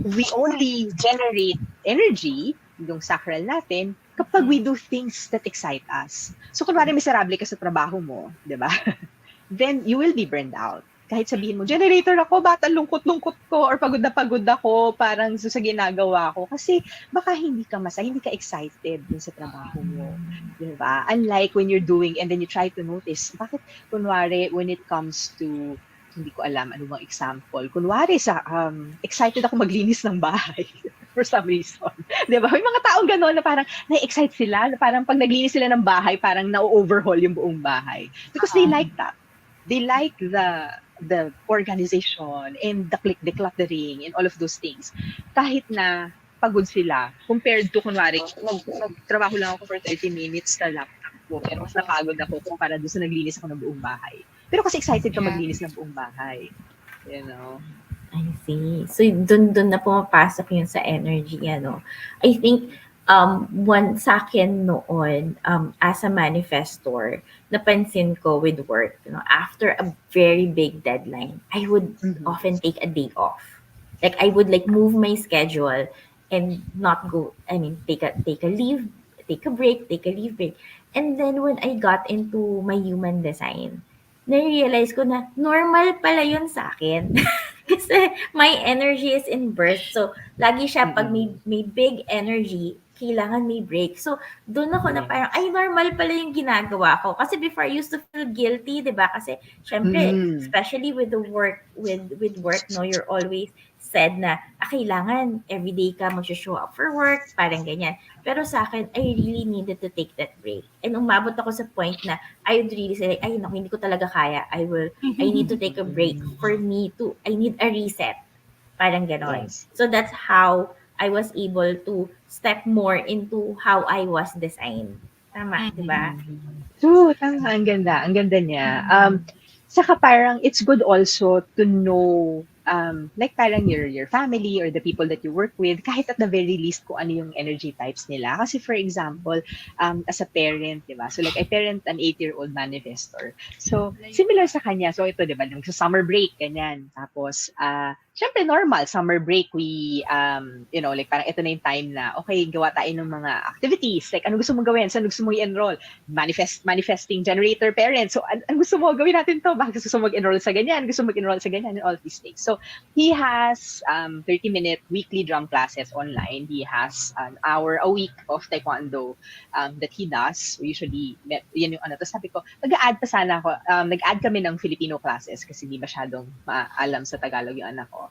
we only generate energy, yung sacral natin, kapag we do things that excite us. So, kunwari miserable ka sa trabaho mo, di ba? Then, you will be burned out. kahit sabihin mo, generator ako, bata, lungkot-lungkot ko, or pagod na pagod ako, parang sa ginagawa ko. Kasi baka hindi ka masaya, hindi ka excited dun sa trabaho mo. Diba? Unlike when you're doing, and then you try to notice, bakit, kunwari, when it comes to, hindi ko alam ano bang example. Kunwari excited ako maglinis ng bahay for some reason. 'Di ba? May mga taong gano'n na parang na-excite sila, na parang pag naglinis sila ng bahay, parang na-overhaul yung buong bahay. Because they like that. They like the organization and the decluttering and all of those things. Kahit na pagod sila compared to kunwari nagtrabaho lang ako for 30 minutes sa laptop ko, pero mas napagod ako kumpara doon sa naglinis ako ng buong bahay. Pero kasi excited ka maglinis ng buong bahay. You know? I see. So, dun na pumapasok yun sa energy, ano. I think, one sa akin noon, as a manifestor, napansin ko with work, after a very big deadline, I would often take a day off. Like, I would like move my schedule and not go, take a leave, take a break, take a leave break. And then when I got into my human design, na-realize ko na normal pala yun sa akin. Kasi my energy is in burst. So, lagi siya pag may big energy, kailangan may break. So, doon ako na parang, ay, normal pala yung ginagawa ko. Kasi before, I used to feel guilty, di ba? Kasi, syempre, especially with the work, with work, no, you're always said na, kailangan everyday ka mag-show up for work, parang ganyan. Pero sa akin, I really needed to take that break. And umabot ako sa point na I would really say, ay, naku, hindi ko talaga kaya. I need to take a break for me to, I need a reset. Parang ganon. Yes. So that's how I was able to step more into how I was designed. Tama, di ba? True, tama. Ang ganda. Ang ganda niya. Saka parang it's good also to know like parang your family or the people that you work with, kahit at the very least kung ano yung energy types nila. Kasi for example, as a parent, di ba? So like I parent an 8-year-old manifestor. So similar sa kanya. So ito, di ba? Sa summer break, ganyan. Tapos, syempre normal, summer break, we, like parang ito na yung time na, okay, gawa tayo ng mga activities. Like, ano gusto mong gawin? Saan gusto mong i-enroll? Manifesting generator parent. So, ano gusto mo? Gawin natin to. Bakit gusto mo mag-enroll sa ganyan? Gusto mo mag-enroll sa ganyan? And all these things. So, he has 30-minute weekly drum classes online. He has an hour a week of taekwondo that he does. So, usually, yan yung ano. Tapos sabi ko, nag-add pa sana ako. Nag-add kami ng Filipino classes kasi di masyadong maalam sa Tagalog yung anak ko.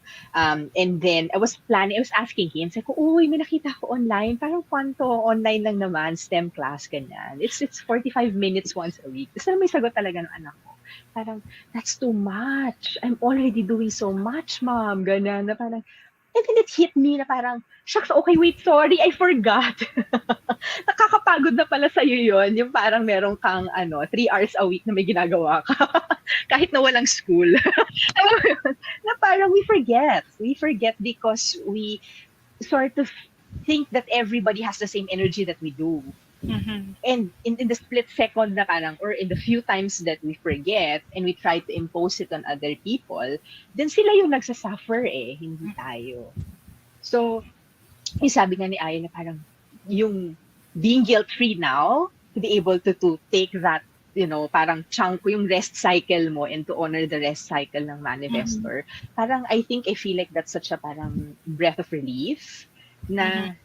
And then, I was asking him, sabi ko, uy, may nakita ko online. Parang kwanto, online lang naman, STEM class, ganyan. It's 45 minutes once a week. Tapos may sagot talaga ng anak ko. Parang, that's too much. I'm already doing so much, mom. Ganyan, na parang, and then it hit me na parang, shucks, okay, wait, sorry, I forgot. Nakakapagod na pala sa'yo yun. Yung parang meron kang, 3 hours a week na may ginagawa ka. Kahit na walang school. Alam mo yun? Na parang we forget. We forget because we sort of think that everybody has the same energy that we do. And in the split second na parang, or in the few times that we forget and we try to impose it on other people, then sila yung nagsasuffer hindi tayo. So, yung sabi nga ni Ayen na parang, yung being guilt-free now, to be able to take that, parang chunk yung rest cycle mo and to honor the rest cycle ng manifestor, parang I feel like that's such a parang breath of relief na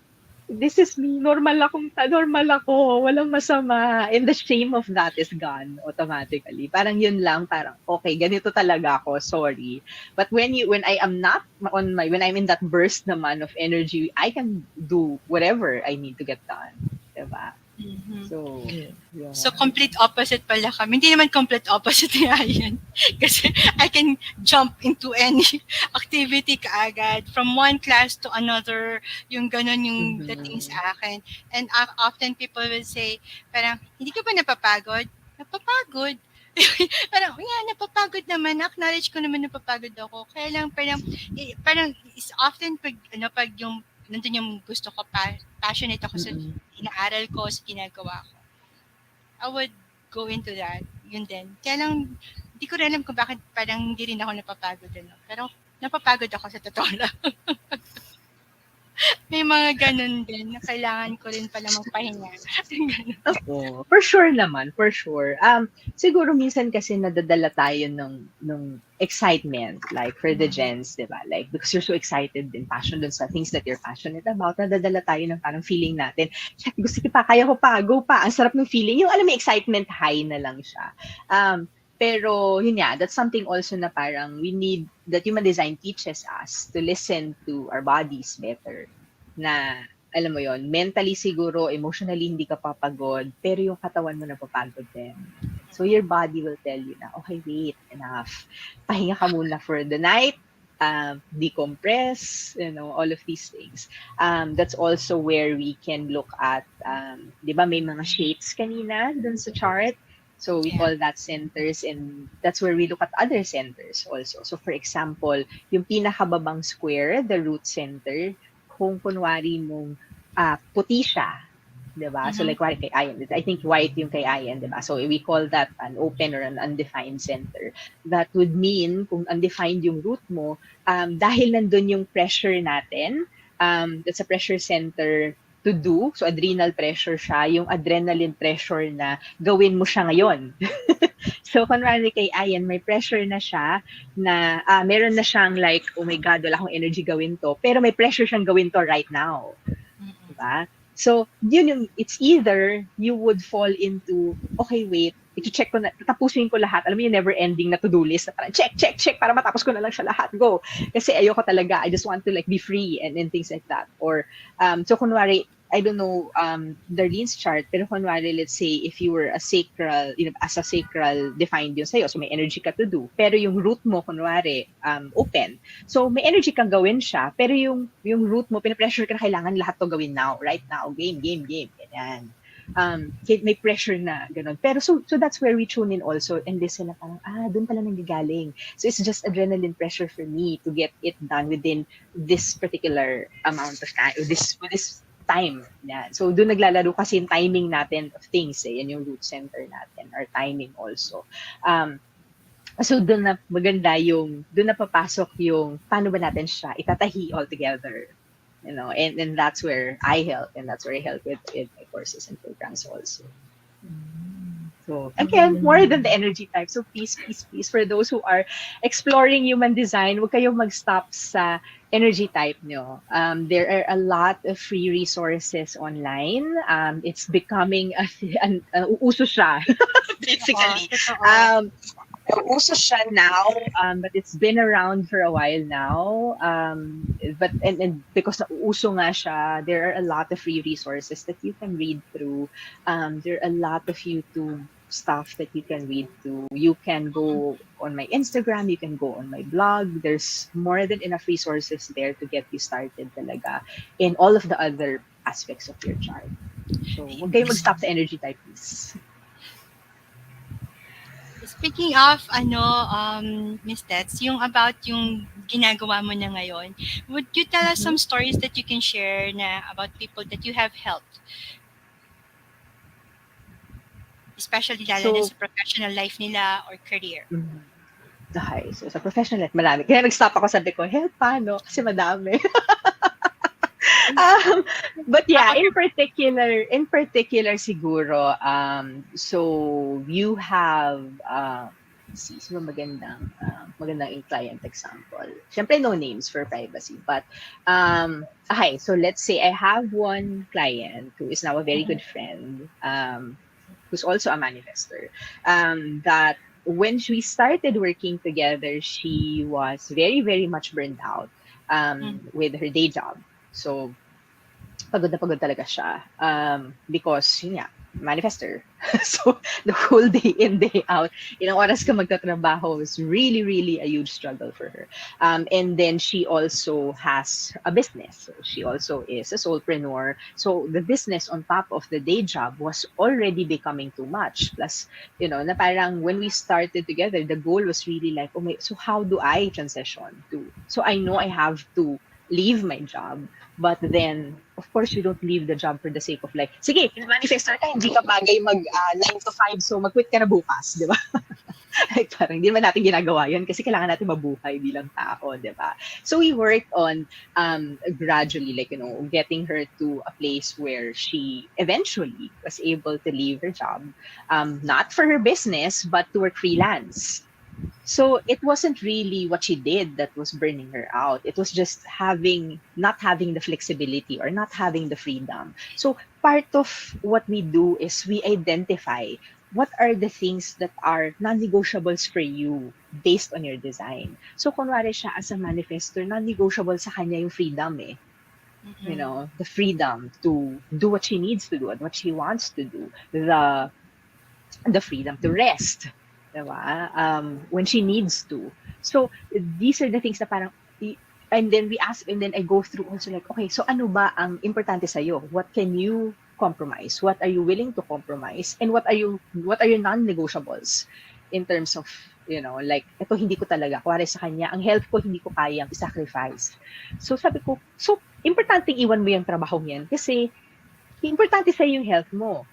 this is me, normal ako, walang masama. And the shame of that is gone automatically. Parang yun lang, parang, okay, ganito talaga ako, sorry. But when I'm in that burst naman of energy, I can do whatever I need to get done. Diba? So, yeah. So, complete opposite pala kami. Hindi naman complete opposite ni Ayen. Kasi I can jump into any activity kaagad. From one class to another, yung ganun yung dating sa akin. And often people will say, parang, hindi ka ba napapagod? Napapagod. Parang, napapagod naman. Acknowledge ko naman napapagod ako. Kaya lang, parang is often pag yung nandun yung gusto ko, passionate ako sa inaaral ko, sa ginagawa ko. I would go into that. Yun din. Kaya lang, hindi ko rin alam kung bakit parang hindi rin ako napapagod. Pero napapagod ako sa totoo lang. May mga ganun din na kailangan ko rin pala magpahinga. Ganun. Oo, for sure naman, for sure. Siguro minsan kasi nadadala tayo nung excitement, like for the gens, di ba? Like, because you're so excited and passionate dun sa things that you're passionate about, nadadala tayo ng parang feeling natin, "Shit, gusto ko pa, kaya ko pa, go pa." Ang sarap ng feeling. Yung alam mo, excitement high na lang siya. Pero yun nga, that's something also na parang we need, that human design teaches us to listen to our bodies better. Na alam mo yon, mentally siguro, emotionally hindi ka papagod, pero yung katawan mo napapagod din. So your body will tell you na, okay, wait, enough. Pahinga ka muna for the night, decompress, all of these things. That's also where we can look at, di ba may mga shapes kanina dun sa chart? So we Yeah. call that centers, and that's where we look at other centers also. So for example, yung pinakababang square, the root center, kung kunwari mong puti siya, 'di ba? So like kay Ayen, I think white yung kay Ayen, 'di ba? So we call that an open or an undefined center. That would mean kung undefined yung root mo, dahil nandun yung pressure natin, that's a pressure center to do. So adrenal pressure siya, yung adrenaline pressure na gawin mo siya ngayon. So kunwari kay Ayen, may pressure na siya na meron na siyang like, oh my God, wala akong energy gawin to. Pero may pressure siyang gawin to right now. Diba? So, yun yung, it's either you would fall into, okay, wait, i-check ko na, tapusin ko lahat. Alam mo yung never-ending na to-do list na parang check, para matapos ko na lang siya lahat. Go. Kasi ayoko talaga. I just want to like be free and things like that. Or, so kunwari, I don't know Darlene's chart, pero kunwari, let's say, if you were a sacral, as a sacral defined yun sa'yo, so may energy ka to do, pero yung root mo, kunwari, open. So, may energy kang gawin siya, pero yung root mo, pinapressure ka na kailangan lahat to gawin now, right now, game, ganyan. May pressure na, ganun. Pero so that's where we tune in also and listen na parang, doon pala nanggagaling. So, it's just adrenaline pressure for me to get it done within this particular amount of time, with this time. Yan. So, doon naglalaro kasi yung timing natin of things. Yan yung root center natin, our timing also. So, doon na maganda doon na papasok yung, paano ba natin siya itatahi all together. And that's where I help, and that's where I help with my courses and programs also. So, again, more than the energy type. So, please, for those who are exploring human design, huwag kayong mag-stop sa energy type nyo. There are a lot of free resources online. It's becoming, uso siya, basically. Uso siya now, but it's been around for a while now. But because uso nga siya, there are a lot of free resources that you can read through. There are a lot of YouTube stuff that you can read through. You can go on my Instagram, you can go on my blog. There's more than enough resources there to get you started talaga in all of the other aspects of your chart. So, huwag kayong mag-stop sa energy type, please. Speaking of Miss Tets, yung about yung ginagawa mo na ngayon, would you tell us some stories that you can share na about people that you have helped? Especially lalo na sa professional life nila or career. Okay, so sa professional life, marami. Kaya nag-stop ako, sabi ko, help, paano? Kasi madami. But yeah, in particular siguro, so you have, sino magandang client example. Siyempre, no names for privacy. But, okay, so let's say I have one client who is now a very good friend, who's also a manifestor, that when we started working together, she was very, very much burned out with her day job. So, pagod na pagod talaga siya because, yun nga, manifestor. So, the whole day in, day out, ilang oras ka magtatrabaho was really, really a huge struggle for her. And then she also has a business. So, she also is a solopreneur. So, the business on top of the day job was already becoming too much. Plus, na parang when we started together, the goal was really like, so how do I transition to? So, I know I have to leave my job. But then, of course, you don't leave the job for the sake of like, sige, manifestor ka, hindi ka bagay mag 9 to 5, so mag-quit ka na bukas, di ba? Like parang hindi naman natin ginagawa yun kasi kailangan natin mabuhay bilang tao, di ba? So we worked on gradually, like, getting her to a place where she eventually was able to leave her job, not for her business, but to work freelance. So it wasn't really what she did that was burning her out. It was just not having the flexibility or not having the freedom. So part of what we do is we identify what are the things that are non-negotiables for you based on your design. So kunwari siya as a manifestor, non-negotiable sa kanya yung freedom eh. The freedom to do what she needs to do and what she wants to do. The freedom to rest, diba? When she needs to. So these are the things na parang, and then we ask, and then I go through also like, okay, so ano ba ang importante sa'yo? What can you compromise? What are you willing to compromise? And what are your non-negotiables in terms of, like, ito hindi ko talaga, kuwari sa kanya, ang health ko hindi ko kayang sacrifice. So sabi ko, so importante iwan mo yung trabaho yan kasi importante sa'yo yung health mo.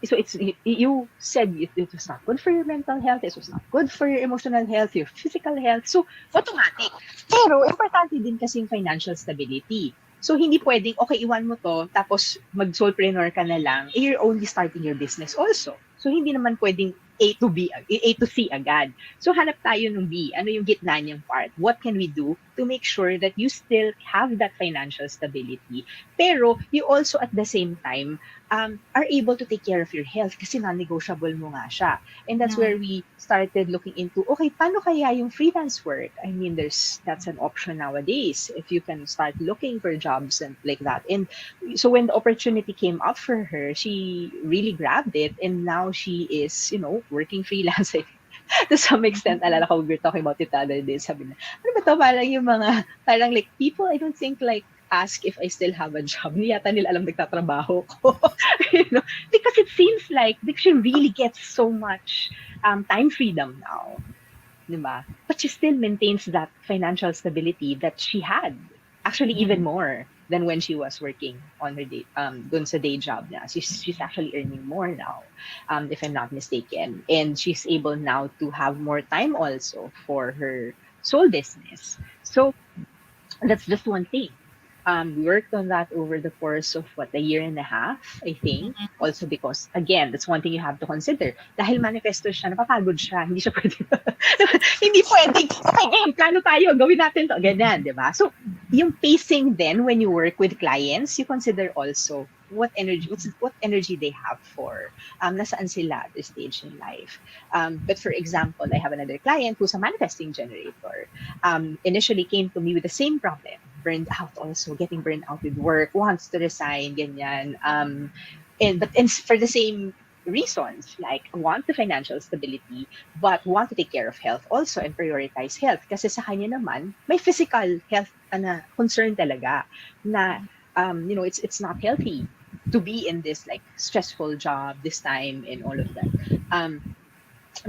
So you said it was not good for your mental health, it was not good for your emotional health, your physical health. So automatic. Pero importante din kasi yung financial stability. So hindi pwedeng, okay, iwan mo to, tapos mag-solopreneur ka na lang, you're only starting your business also. So hindi naman pwedeng A to C agad. So hanap tayo ng B. Ano yung gitna niyang part? What can we do to make sure that you still have that financial stability, pero you also at the same time are able to take care of your health kasi non-negotiable mo nga siya. And that's where we started looking into, okay, paano kaya yung freelance work? I mean, that's an option nowadays if you can start looking for jobs and like that. And so when the opportunity came up for her, she really grabbed it, and now she is, working freelance. To some extent, alala ko, we were talking about it the other day, sabi na, ano ba to, parang like, people, I don't think like, ask if I still have a job. Hindi yata nila alam nagtatrabaho ko. Because it seems like she really gets so much time freedom now. Diba? But she still maintains that financial stability that she had. Actually, even more than when she was working on her day, dun sa day job niya. She's actually earning more now, if I'm not mistaken. And she's able now to have more time also for her soul business. So that's just one thing. We worked on that over the course of a year and a half, I think. Also because, again, that's one thing you have to consider. Dahil manifesto siya, napapagod siya, hindi siya pwede. Hindi pwede. Okay, plano tayo, gawin natin to. Ganyan, di ba? So, yung pacing then, when you work with clients, you consider also what energy they have for nasaan sila at this stage in life. But for example, I have another client who's a manifesting generator. Initially came to me with the same problem. Getting burned out with work, wants to resign, ganyan. And for the same reasons, like want the financial stability, but want to take care of health also and prioritize health. Kasi sa kanya naman, may physical health na concern talaga na, it's not healthy to be in this like stressful job this time and all of that.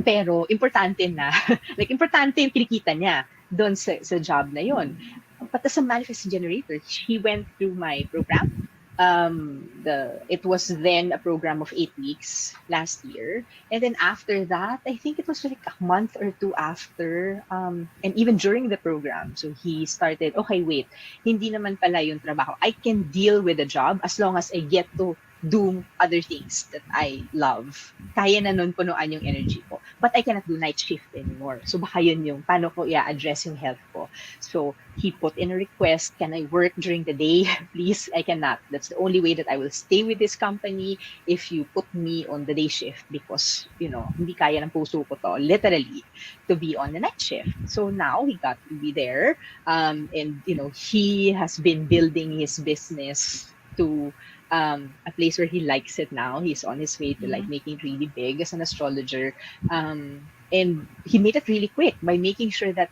Pero importante na, importante yung kinikita niya doon sa job na yon. But as a manifesting generator, he went through my program. It was then a program of 8 weeks last year. And then after that, I think it was like a month or two after, and even during the program. So he started, okay, wait, hindi naman pala yung trabaho. I can deal with the job as long as I get to do other things that I love. Kaya na nun punuan yung energy ko. But I cannot do night shift anymore. So baka yun yung paano ko i-address yung health ko. So he put in a request, can I work during the day? Please, I cannot. That's the only way that I will stay with this company if you put me on the day shift because, hindi kaya ng puso ko to, literally, to be on the night shift. So now he got to be there. And, he has been building his business to a place where he likes it now. He's on his way to making it really big as an astrologer. And he made it really quick by making sure that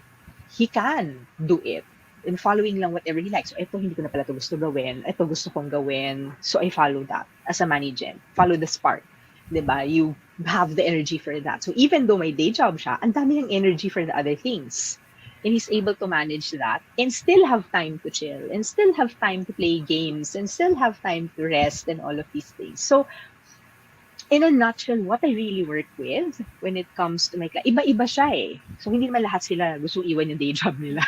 he can do it and following lang whatever he likes. So ito hindi ko na pala ito gusto gawin. Ito gusto kong gawin. So I follow that as a manager. Follow the spark. Diba? You have the energy for that. So even though my day job siya, ang dami ng energy for the other things. And he's able to manage that and still have time to chill and still have time to play games and still have time to rest and all of these things. So in a nutshell, what I really work with when it comes to my client, iba-iba siya eh. So, hindi naman lahat sila gusto iwan yung day job nila.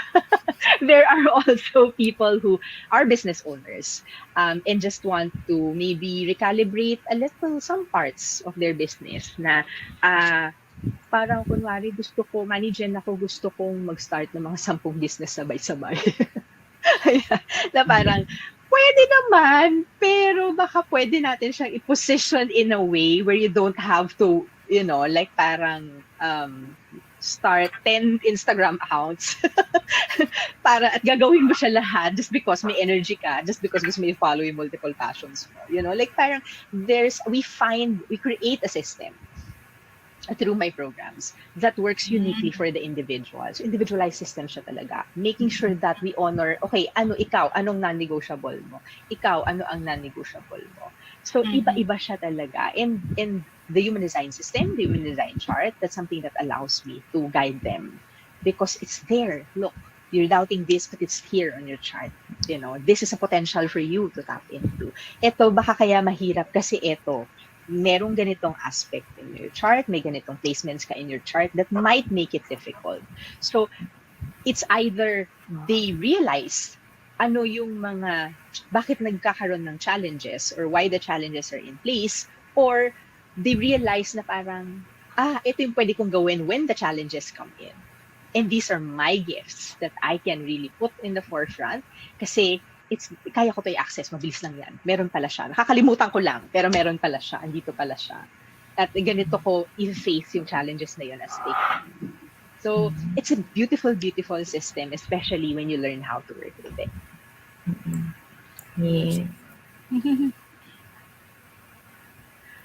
There are also people who are business owners and just want to maybe recalibrate a little some parts of their business na parang kunwari gusto ko, manager ako, gusto kong mag-start ng mga 10 business sabay-sabay. Ayan, na parang, pwede naman, pero baka pwede natin siyang i-position in a way where you don't have to, like parang start 10 Instagram accounts para at gagawin mo siya lahat just because may energy ka, just because gusto mo i-follow yung multiple passions mo. Like parang we create a system through my programs that works uniquely for the individual. So individualized system siya talaga. Making sure that we honor, okay, anong non-negotiable mo? Ikaw, ano ang non-negotiable mo? So iba-iba siya talaga. And the human design system, the human design chart, that's something that allows me to guide them. Because it's there. Look, you're doubting this, but it's here on your chart. This is a potential for you to tap into. Ito, baka kaya mahirap kasi ito, merong ganitong aspect in your chart, may ganitong placements ka in your chart that might make it difficult. So, it's either they realize ano yung bakit nagkakaroon ng challenges or why the challenges are in place, or they realize na parang, ito yung pwede kong gawin when the challenges come in. And these are my gifts that I can really put in the forefront kasi kaya ko to i-access, mabilis lang yan. Meron pala siya. Nakakalimutan ko lang, pero meron pala siya. Andito pala siya. At ganito ko i-face yung challenges na yun as they come. So, it's a beautiful, beautiful system, especially when you learn how to work with it. Yeah.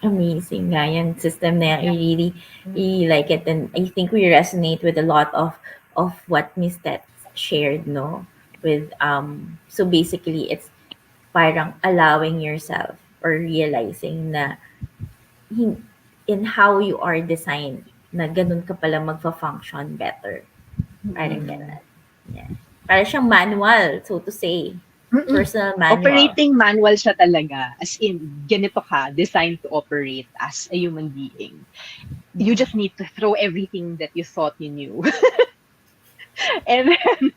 Amazing nga yung system na yan. I really like it. And I think we resonate with a lot of what Miss Tet shared, no? With so basically it's parang allowing yourself or realizing na in how you are designed na ganun ka pala magfa-function better. Parang ganun. Yeah. Parang siyang manual, so to say. Personal manual. Operating manual siya talaga. As in, ganito ka, designed to operate as a human being. You just need to throw everything that you thought you knew. And then,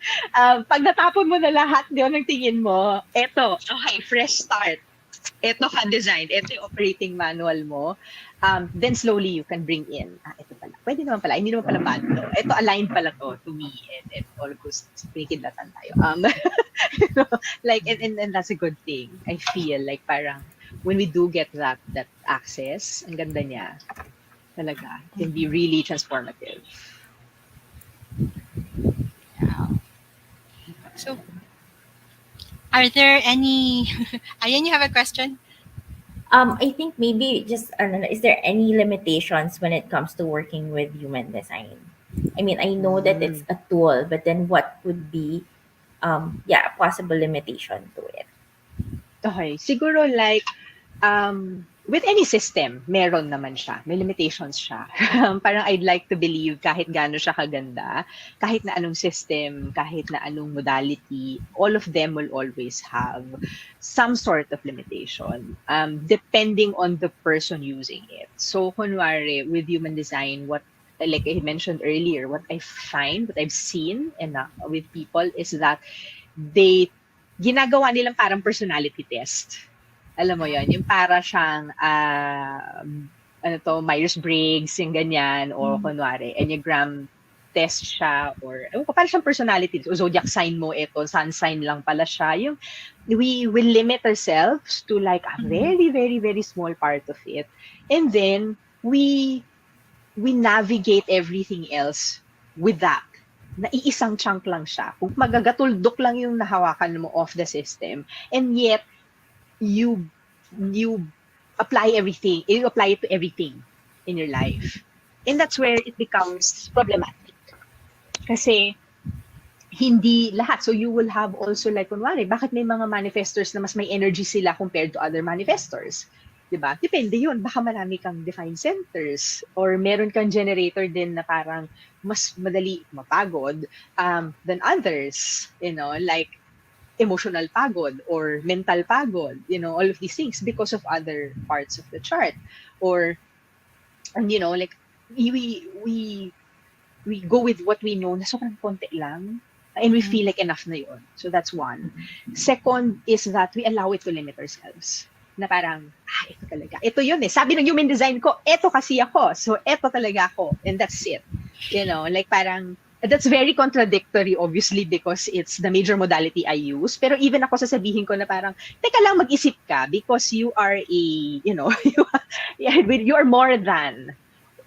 pag natapon mo na lahat ng tingin mo, eto, okay, fresh start. Eto ka designed, eto yung operating manual mo. Then slowly you can bring in, ito pala, pwede naman pala, hindi naman pala bad to. Ito aligned pala to me, and all goes, pinikidlatan tayo. Like, and that's a good thing. I feel like parang, when we do get that access, ang ganda niya, talaga, it can be really transformative. So, are there any... Ayen, you have a question? I think maybe just, is there any limitations when it comes to working with human design? I mean, I know that it's a tool, but then what would be, a possible limitation to it? Okay, siguro like, with any system, meron naman siya. May limitations siya. Parang I'd like to believe kahit gaano siya kaganda, kahit na anong system, kahit na anong modality, all of them will always have some sort of limitation, depending on the person using it. So, kunwari, with human design, like I mentioned earlier, what I've seen with people is that ginagawa nilang parang personality test. Alam mo yon, yung para siyang Myers-Briggs, yung ganyan, o kunwari, Enneagram test siya, or parang siyang personality, o zodiac sign mo, ito, sun sign lang pala siya. Yung, we will limit ourselves to like a very, very, very small part of it. And then, we navigate everything else with that. Na iisang chunk lang siya. Kung magagatuldok lang yung nahawakan mo of the system. And yet, you apply everything, you apply it to everything in your life. And that's where it becomes problematic. Kasi hindi lahat. So you will have also like, kunwari, bakit may mga manifestors na mas may energy sila compared to other manifestors? Diba? Depende yun. Baka marami kang defined centers or meron kang generator din na parang mas madali mapagod than others. Like, emotional pagod or mental pagod, all of these things because of other parts of the chart. Or, and like, we go with what we know na sobrang konti lang, and we feel like enough na yun. So that's one. Second is that we allow it to limit ourselves. Na parang, ito talaga. Ito yun eh. Sabi ng human design ko, ito kasi ako. So, ito talaga ako. And that's it. Like parang, that's very contradictory, obviously, because it's the major modality I use. Pero even ako sasabihin ko na parang, teka lang, mag-isip ka because you are you are more than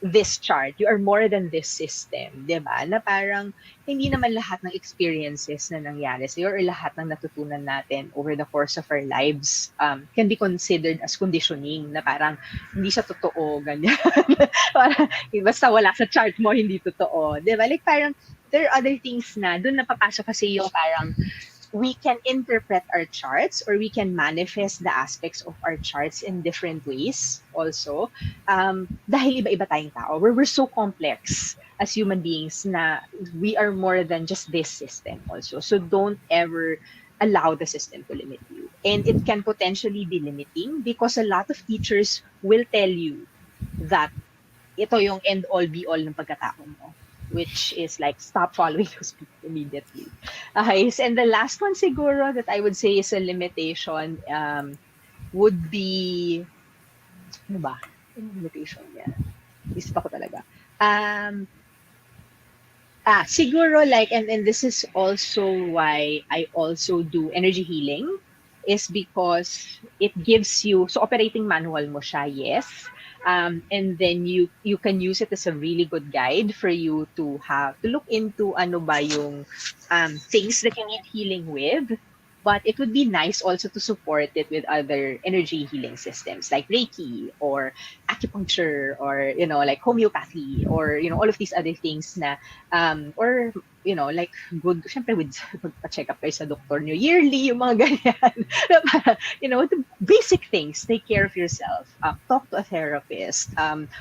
this chart. You are more than this system, di ba? Na parang hindi naman lahat ng experiences na nangyari sa'yo or lahat ng natutunan natin over the course of our lives can be considered as conditioning na parang hindi siya totoo, ganyan. Basta wala sa chart mo, hindi totoo. Di ba? Like parang there are other things na doon napapasok kasi yung parang we can interpret our charts or we can manifest the aspects of our charts in different ways also. Dahil iba-iba tayong tao. We're so complex as human beings na we are more than just this system also. So don't ever allow the system to limit you. And it can potentially be limiting because a lot of teachers will tell you that ito yung end-all, be-all ng pagkatao mo, which is like, stop following those people immediately. Okay, and the last one siguro that I would say is a limitation would be, ano ba? Limitation yan. Isip ako talaga. Siguro like, and this is also why I also do energy healing, is because it gives you, so operating manual mo siya, yes. And then you can use it as a really good guide for you to look into ano ba yung things that you need healing with. But it would be nice also to support it with other energy healing systems like Reiki or acupuncture or, like homeopathy or, all of these other things na, or, like good, syempre with magpa-check up kayo sa doktor nyo yearly, yung mga ganyan. The basic things, take care of yourself, talk to a therapist,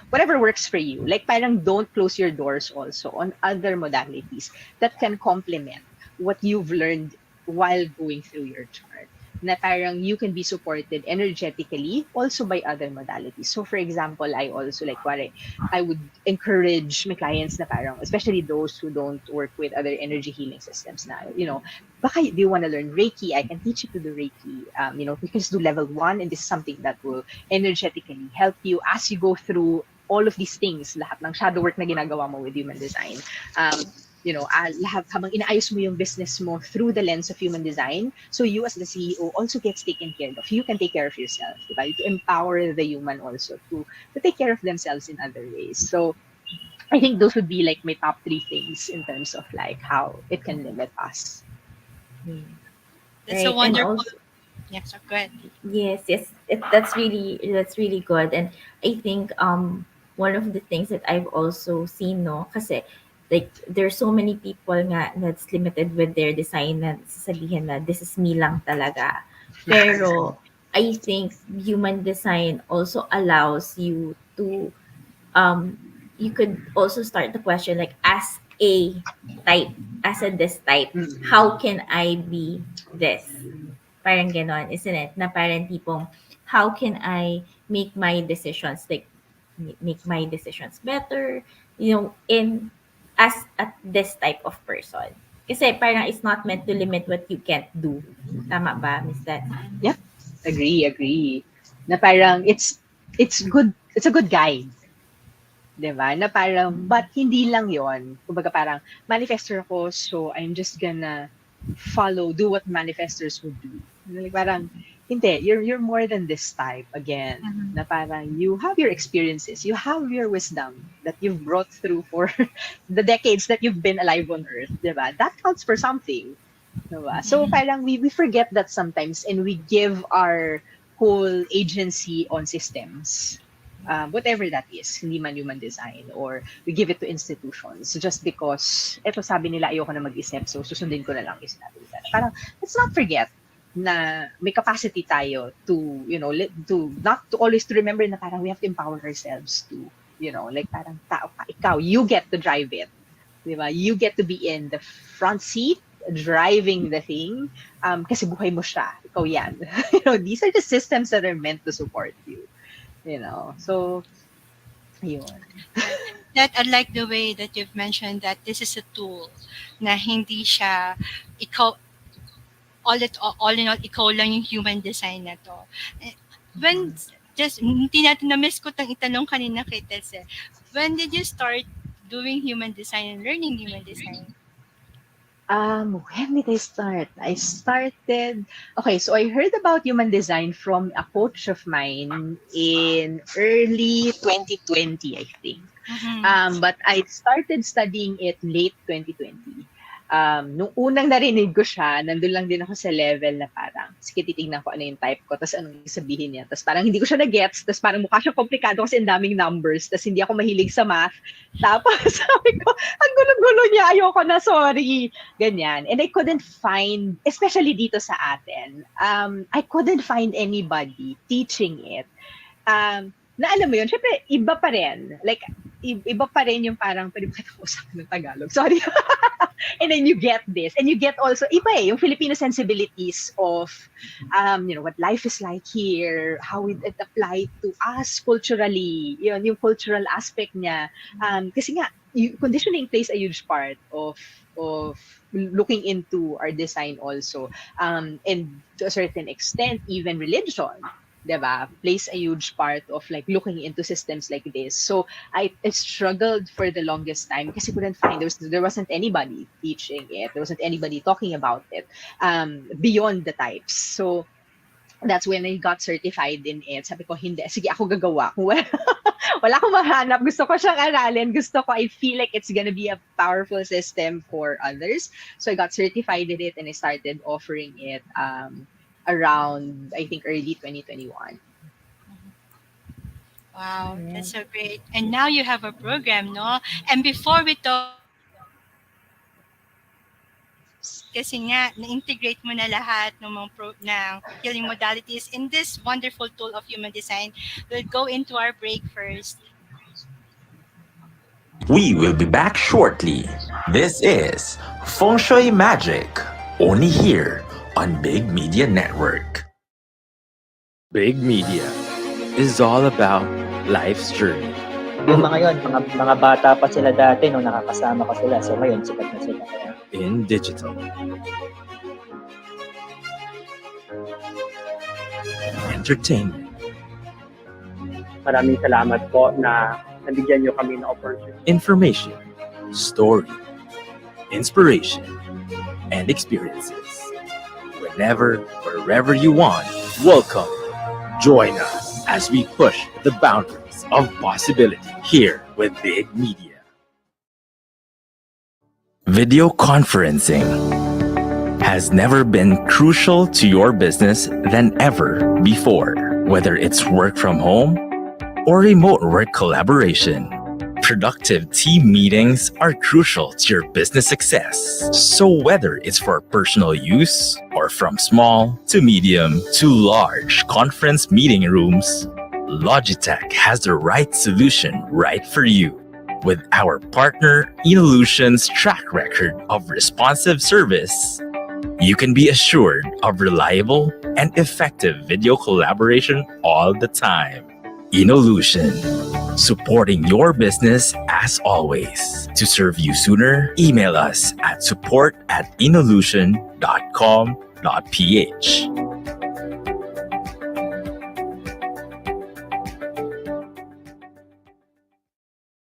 whatever works for you. Like parang don't close your doors also on other modalities that can complement what you've learned while going through your chart. Na parang you can be supported energetically also by other modalities. So for example, I also I would encourage my clients na parang, especially those who don't work with other energy healing systems na, baka do you want to learn Reiki? I can teach you to do Reiki. We can just do level 1 and this is something that will energetically help you as you go through all of these things, lahat ng shadow work na ginagawa mo with human design. Lahat habang inaayos mo yung business mo through the lens of human design, so you as the CEO also gets taken care of. You can take care of yourself, diba? To empower the human also to take care of themselves in other ways. So I think those would be like my top 3 things in terms of like how it can limit us. That's a wonderful. Yeah, so go ahead. Yes, that's really good, and I think one of the things that I've also seen, no, kasi like there's so many people nga that's limited with their design na sasabihin na this is me lang talaga. Pero I think human design also allows you to you could also start the question like as a type, as a this type, how can I be this? Parang ganon, isn't it? Na parang tipong, how can I make my decisions, like, make my decisions better, in as at this type of person. Kasi parang it's not meant to limit what you can't do. Tama ba, Miss Dat? Yeah, agree. Na parang it's good, it's a good guide. Diba? Na parang, but hindi lang yon. Kumbaga parang, manifestor ako, so I'm just gonna do what manifestors would do. Like parang, hindi, you're more than this type again. Na parang you have your experiences, you have your wisdom that you've brought through for the decades that you've been alive on Earth, diba? That counts for something. Diba? So parang we forget that sometimes and we give our whole agency on systems. Whatever that is, hindi man human design, or we give it to institutions just because eto sabi nila ayoko na mag-isip, so susundin ko na lang yung sinabi nila. Parang let's not forget na may capacity tayo to, to not to always to remember na parang we have to empower ourselves to, like parang tao ka, ikaw, you get to drive it. Diba? You get to be in the front seat driving the thing. Kasi buhay mo siya. Ikaw yan. These are the systems that are meant to support you. So, yun. Right. That I like the way that you've mentioned that this is a tool na hindi siya ikaw all in all ikaw lang yung human design na to. Eh, When just hindi natin na-miss ko tang itanong kanina kay Tess eh. When did you start doing human design and learning human design? When did I start? Okay, so I heard about human design from a coach of mine in early 2020, I think. But I started studying it late 2020. Nung unang narinig ko siya, nandun lang din ako sa level na parang, sige, titignan ko ano yung type ko, tapos anong sabihin niya. Tapos parang hindi ko siya na-gets, tapos parang mukha siya komplikado kasi ang daming numbers, tapos hindi ako mahilig sa math. Tapos sabi ko, ang gulo-gulo niya, ayoko na, sorry. Ganyan. And I couldn't find, especially dito sa atin, I couldn't find anybody teaching it. Na alam mo yun, syempre, iba pa rin. Like, iba pa rin yung parang, pwede ba kita usap ng Tagalog? Sorry. And then you get this. And you get also, iba yung Filipino sensibilities of, what life is like here, how it applied to us culturally, yung cultural aspect niya. Kasi nga, conditioning plays a huge part of looking into our design also. And to a certain extent, even religion, diba, plays a huge part of like looking into systems like this. So I struggled for the longest time kasi couldn't find, there wasn't anybody teaching it. There wasn't anybody talking about it beyond the types. So that's when I got certified in it. Sabi ko, hindi, sige, ako gagawa. Wala akong mahanap. Gusto ko siyang aralin. Gusto ko, I feel like it's gonna be a powerful system for others. So I got certified in it and I started offering it around, I think, early 2021. Wow, that's so great. And now you have a program, no? And before we talk, kasi nga, na-integrate mo na lahat ng mga ng healing modalities in this wonderful tool of human design. We'll go into our break first. We will be back shortly. This is Feng Shui Magic, only here on Big Media Network. Big Media is all about life's journey. Yung mga yun, mga bata pa sila dati nung nakakasama ko sila. So ngayon, sikat na sila. In digital. Entertainment. Maraming salamat po na nabigyan nyo kami ng opportunity. Information. Story. Inspiration. And experiences. Whenever, wherever you want, welcome. Join us as we push the boundaries of possibility here with Big Media. Video conferencing has never been crucial to your business than ever before, whether it's work from home or remote work collaboration. Productive team meetings are crucial to your business success. So whether it's for personal use or from small to medium to large conference meeting rooms, Logitech has the right solution right for you. With our partner Inolution's track record of responsive service, you can be assured of reliable and effective video collaboration all the time. Inolution, supporting your business as always. To serve you sooner, email us at support@inolution.com.ph.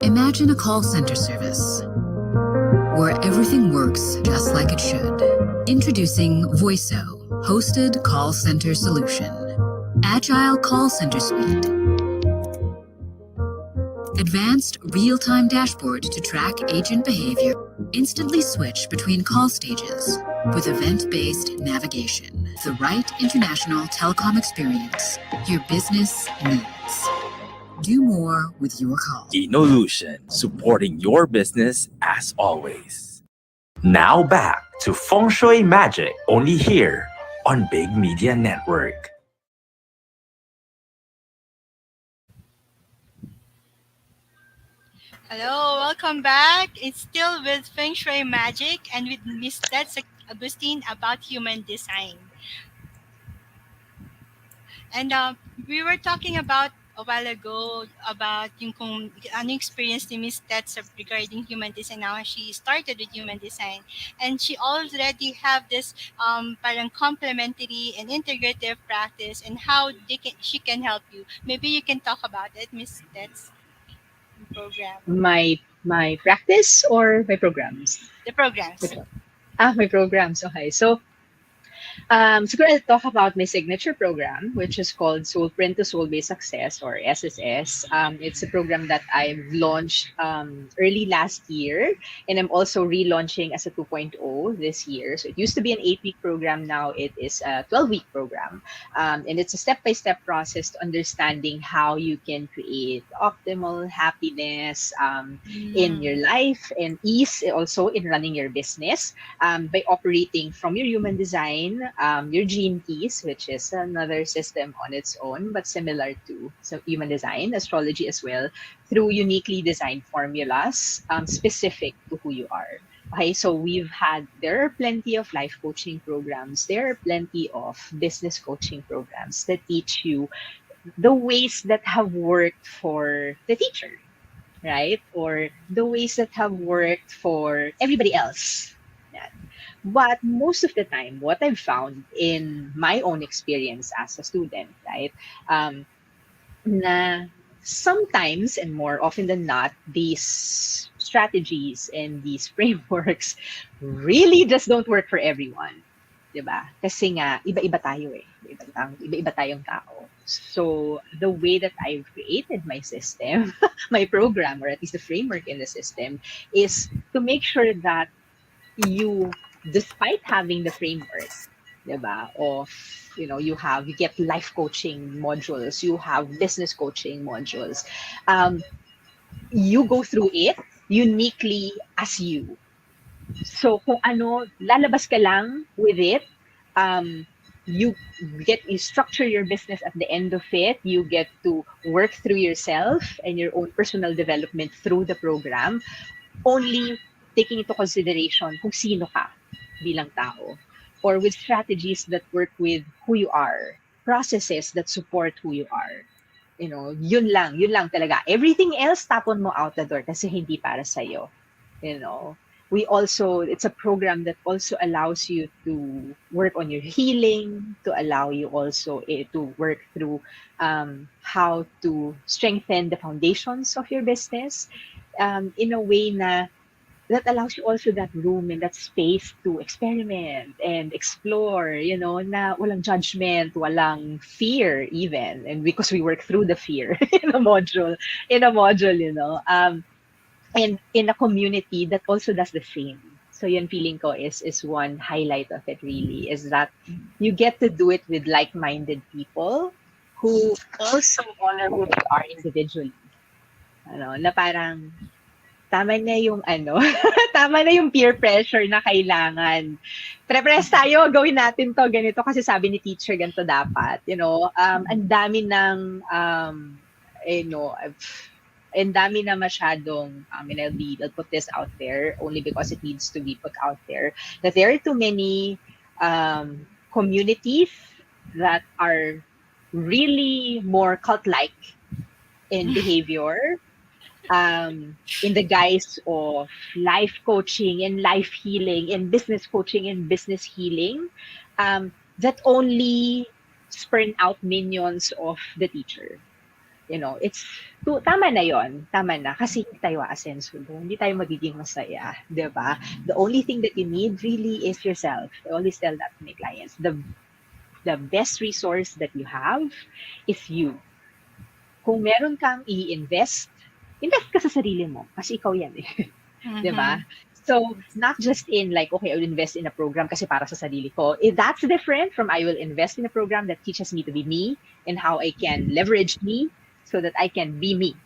Imagine a call center service where everything works just like it should. Introducing Voiso, hosted call center solution. Agile call center suite. Advanced real-time dashboard to track agent behavior. Instantly switch between call stages with event-based navigation. The right international telecom experience your business needs. Do more with your call. Inolution, supporting your business as always. Now back to Feng Shui Magic, only here on Big Media Network. Hello, welcome back. It's still with Feng Shui Magic and with Miss Ted Agustin about human design. And we were talking about a while ago about yung kung ano yung experience ni Miss Tet regarding human design. Now she started with human design, and she already have this parang complementary and integrative practice and how she can help you. Maybe you can talk about it, Miss Tet's program, My practice or my programs? the programs. Which one? My programs. Okay. So siguro I'll talk about my signature program, which is called Soul Print to Soul Based Success, or SSS. It's a program that I've launched early last year, and I'm also relaunching as a 2.0 this year. So it used to be an 8-week program, now it is a 12-week program. And it's a step by step process to understanding how you can create optimal happiness in your life and ease also in running your business by operating from your human design, your gene keys, which is another system on its own, but similar to human design, astrology as well, through uniquely designed formulas specific to who you are. Okay, so there are plenty of life coaching programs, there are plenty of business coaching programs that teach you the ways that have worked for the teacher, right? Or the ways that have worked for everybody else. Yan. But most of the time, what I've found in my own experience as a student, right, na sometimes and more often than not, these strategies and these frameworks really just don't work for everyone. 'Di ba? Kasi nga, iba-iba tayo eh. Iba-iba tayong tao. So, the way that I've created my system, my program, or at least the framework in the system, is to make sure that you, despite having the framework, 'di ba, of, you get life coaching modules, you have business coaching modules, you go through it uniquely as you. So kung ano, lalabas ka lang with it, um, you structure your business at the end of it, you get to work through yourself and your own personal development through the program, only taking into consideration kung sino ka bilang tao, or with strategies that work with who you are, processes that support who you are. Yun lang talaga. Everything else, tapon mo out the door kasi hindi para sa'yo. You know, it's a program that also allows you to work on your healing, to allow you also to work through how to strengthen the foundations of your business in a way that allows you also that room and that space to experiment and explore, na walang judgment, walang fear even. And because we work through the fear in a module, and in a community that also does the same. So yun, feeling ko is one highlight of it really, is that you get to do it with like-minded people who also honor who they are individually. Na parang tama na yung tama na yung peer pressure na kailangan. Pre-press tayo, gawin natin to, ganito kasi sabi ni teacher, ganito dapat. Ang dami ng, ang dami na masyadong, and I'll put this out there only because it needs to be put out there, that there are too many communities that are really more cult-like in behavior, in the guise of life coaching and life healing and business coaching and business healing, that only spurn out minions of the teacher. Tama na yon, tama na, kasi hindi tayo aasenso doon, hindi tayo magiging masaya, di ba? The only thing that you need really is yourself. I always tell that to my clients. The best resource that you have is you. Kung meron kang i-invest ka sa sarili mo kasi ikaw yan eh. Mm-hmm. 'Di ba? So, not just in like, okay, I will invest in a program kasi para sa sarili ko. That's different from I will invest in a program that teaches me to be me and how I can leverage me so that I can be me.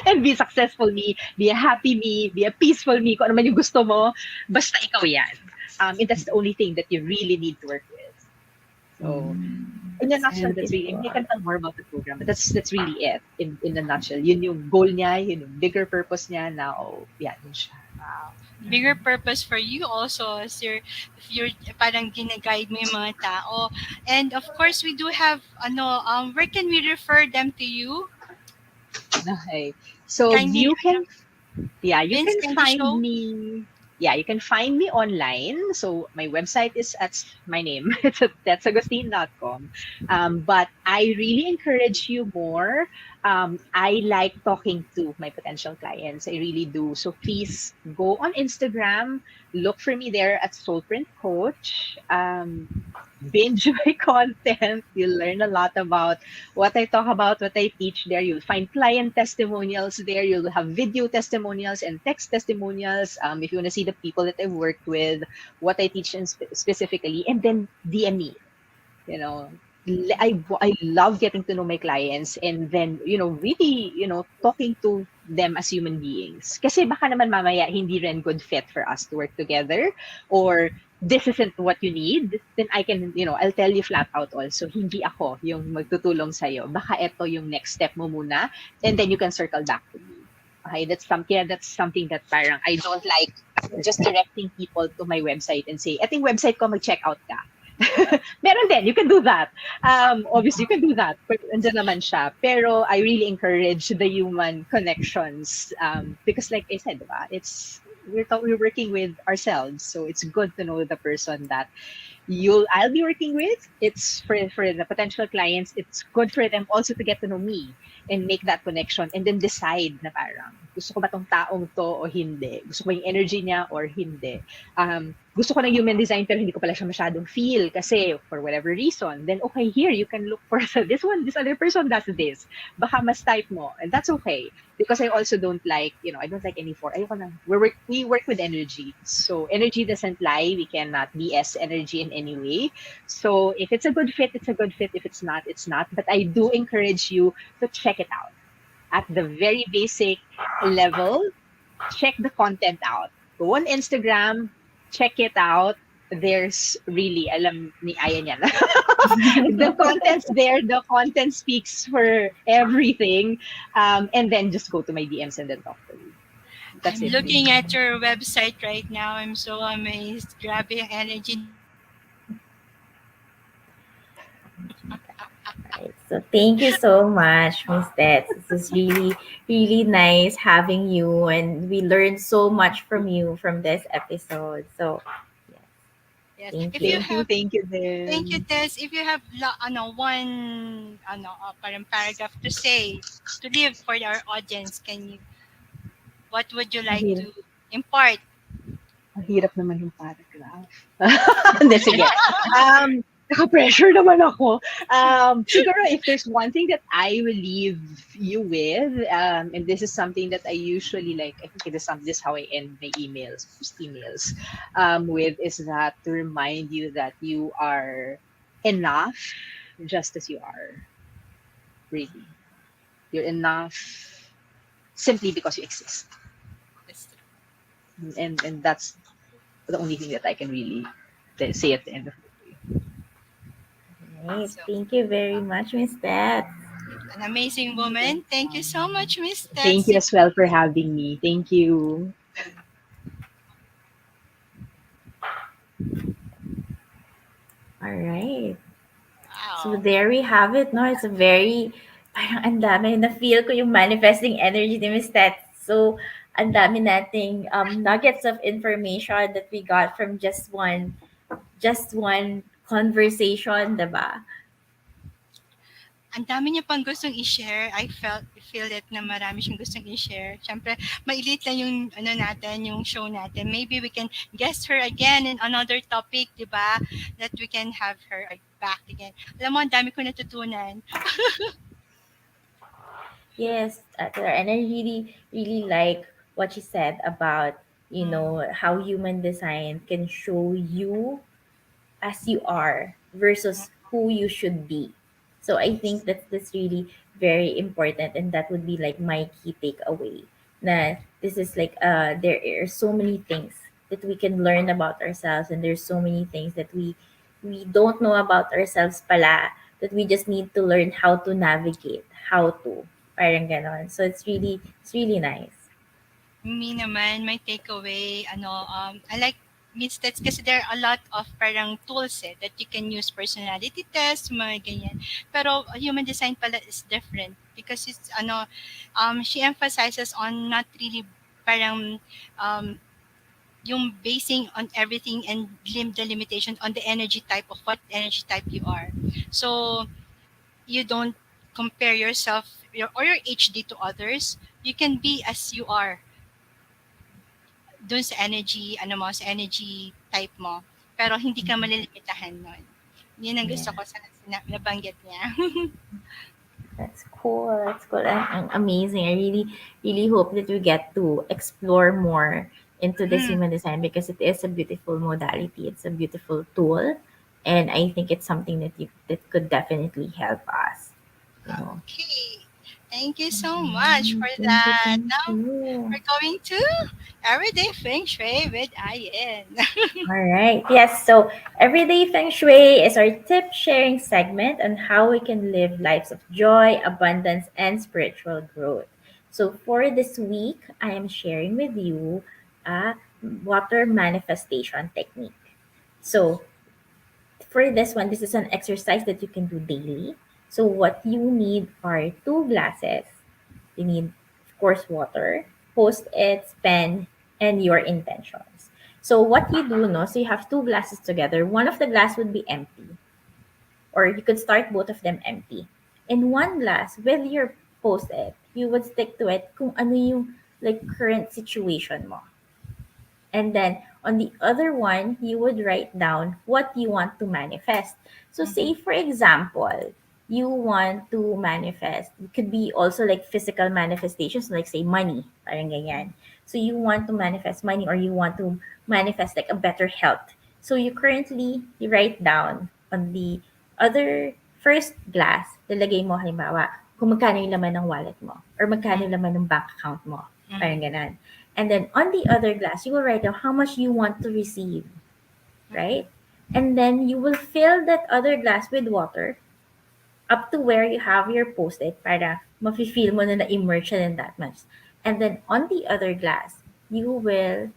And be successful me, be a happy me, be a peaceful me, kung ano man yung gusto mo, basta ikaw yan. And that's the only thing that you really need to work with. So, in a nutshell, that's really, hindi ka tell more about the program, but that's really it in a nutshell. Yun yung goal niya, yun yung bigger purpose niya. Now, yeah, yun siya. Wow. bigger purpose for you also as if you're parang gina-guide mo yung mga tao. And of course, we do have, where can we refer them to you? Okay. So Kindly, you can, yeah, you Vince, can kindly find show. me. Yeah, you can find me online. So my website is at my name. It's at tetsagustin.com. But I really encourage you more. I like talking to my potential clients. I really do. So please go on Instagram. Look for me there at Soulprint Coach. Binge my content. You'll learn a lot about what I talk about, what I teach there. You'll find client testimonials there. You'll have video testimonials and text testimonials. If you want to see the people that I've worked with, what I teach in specifically, and then DM me. You know, I love getting to know my clients and then, really, talking to them as human beings. Kasi baka naman mamaya hindi rin good fit for us to work together, or this isn't what you need, then I can, I'll tell you flat out also, hindi ako yung magtutulong sa'yo. Baka ito yung next step mo muna, and then you can circle back to me. Okay, that's something that parang I don't like just directing people to my website and say, eto yung website ko, mag-check out ka. Meron din, you can do that. Obviously, you can do that. But andyan naman siya. Pero I really encourage the human connections. Because like I said, diba, we're working with ourselves. So it's good to know the person that I'll be working with. It's for the potential clients. It's good for them also to get to know me and make that connection and then decide na parang gusto ko ba tong taong to o hindi. Gusto ko yung energy niya or hindi. Gusto ko ng human design pero hindi ko pala siya masyadong feel kasi for whatever reason. Then okay, here you can look for this other person does this. Baka mas type mo, and that's okay. Because I also don't like, I don't like any four. Ayoko na. We work with energy. So energy doesn't lie. We cannot BS energy in any way. So if it's a good fit, it's a good fit. If it's not, it's not. But I do encourage you to check it out. At the very basic level, check the content out. Go on Instagram, check it out. There's really, alam ni Ayen yan. The content's there. The content speaks for everything. And then just go to my DMs and then talk to me. That's I'm it. looking at your website right now. I'm so amazed. Grabe yung energy. Right. So thank you so much, Miss Tets. This is really, really nice having you, and we learned so much from you from this episode. So Yes. thank If you you. have, Thank you, thank you, then. Tess. If you have, one, parang paragraph to say, to leave for our audience, what would you like Mahirap, to impart? mahirap naman yung paragraph. Hindi, sige. Naka-pressure naman ako. Siguro, if there's one thing that I will leave you with, and this is something that I usually like, I think this is how I end my emails, most emails, with, is that to remind you that you are enough just as you are. Really. You're enough simply because you exist. And that's the only thing that I can really say at the end of the day. Right. So, Thank you very much, Miss Tets. an amazing woman. Thank you so much, Miss Thank you Tess. as well for having me. Thank you. All right. So Wow. there we have it, no? It's a very, parang ang dami, na-feel ko yung manifesting energy ni Miss Tet. So, ang dami nating nuggets of information that we got from just one conversation, diba? Ang dami niya pang gustong i-share. Feel it na marami siyang gustong i-share. Siyempre, mailit lang yung natin, yung show natin. Maybe we can guest her again in another topic, di ba? That we can have her back again. Alam mo, ang dami ko natutunan. Yes, and I really, really like what she said about, how human design can show you as you are versus who you should be. So I think that's really very important, and that would be like my key takeaway. Na this is like there are so many things that we can learn about ourselves, and there's so many things that we don't know about ourselves pala, that we just need to learn how to navigate, how to parang ganon. So it's really nice. Me naman, my takeaway, I like means that's kasi there are a lot of parang tools that you can use, personality test, mga ganyan. Pero human design pala is different because she emphasizes on not really parang um, yung basing on everything and the limitation on the energy type of what energy type you are. So you don't compare yourself or your HD to others. You can be as you are dun sa energy, sa energy type mo. Pero hindi ka Mhm. malilimitahan nun. Yun ang gusto Yeah. ko sa nabanggit niya. That's cool. That's cool. And amazing. I really, really hope that we get to explore more into this Mm, human design because it is a beautiful modality. It's a beautiful tool, and I think it's something that could definitely help us. You know. okay. Thank you so much Mhm. for Thank you. that. Thank Now you. we're going to Everyday Feng Shui with Ayen. All right. Yes. So everyday feng shui is our tip sharing segment on how we can live lives of joy, abundance, and spiritual growth. So for this week, I am sharing with you a water manifestation technique. So for this one, this is an exercise that you can do daily. So what you need are two glasses. You need, of course, water, post-its, pen, and your intentions. So what you do, no? So you have two glasses together. One of the glass would be empty, or you could start both of them empty. In one glass, with your post-it, you would stick to it kung ano yung like current situation mo. And then on the other one, you would write down what you want to manifest. So, say Mhm, for example, you want to manifest, it could be also like physical manifestations, like say money, parang ganyan. So, you want to manifest money or you want to manifest like a better health. So, you write down on the other first glass, lalagay mo halimbawa, kung magkano yung laman ng wallet mo or magkano mhm, yung laman ng bank account mo. Parang mhm, ganon. And then on the other glass, you will write down how much you want to receive, mhm, right? And then you will fill that other glass with water up to where you have your post-it para mafe-feel mo na na-immerse siya in that much. And then on the other glass, you will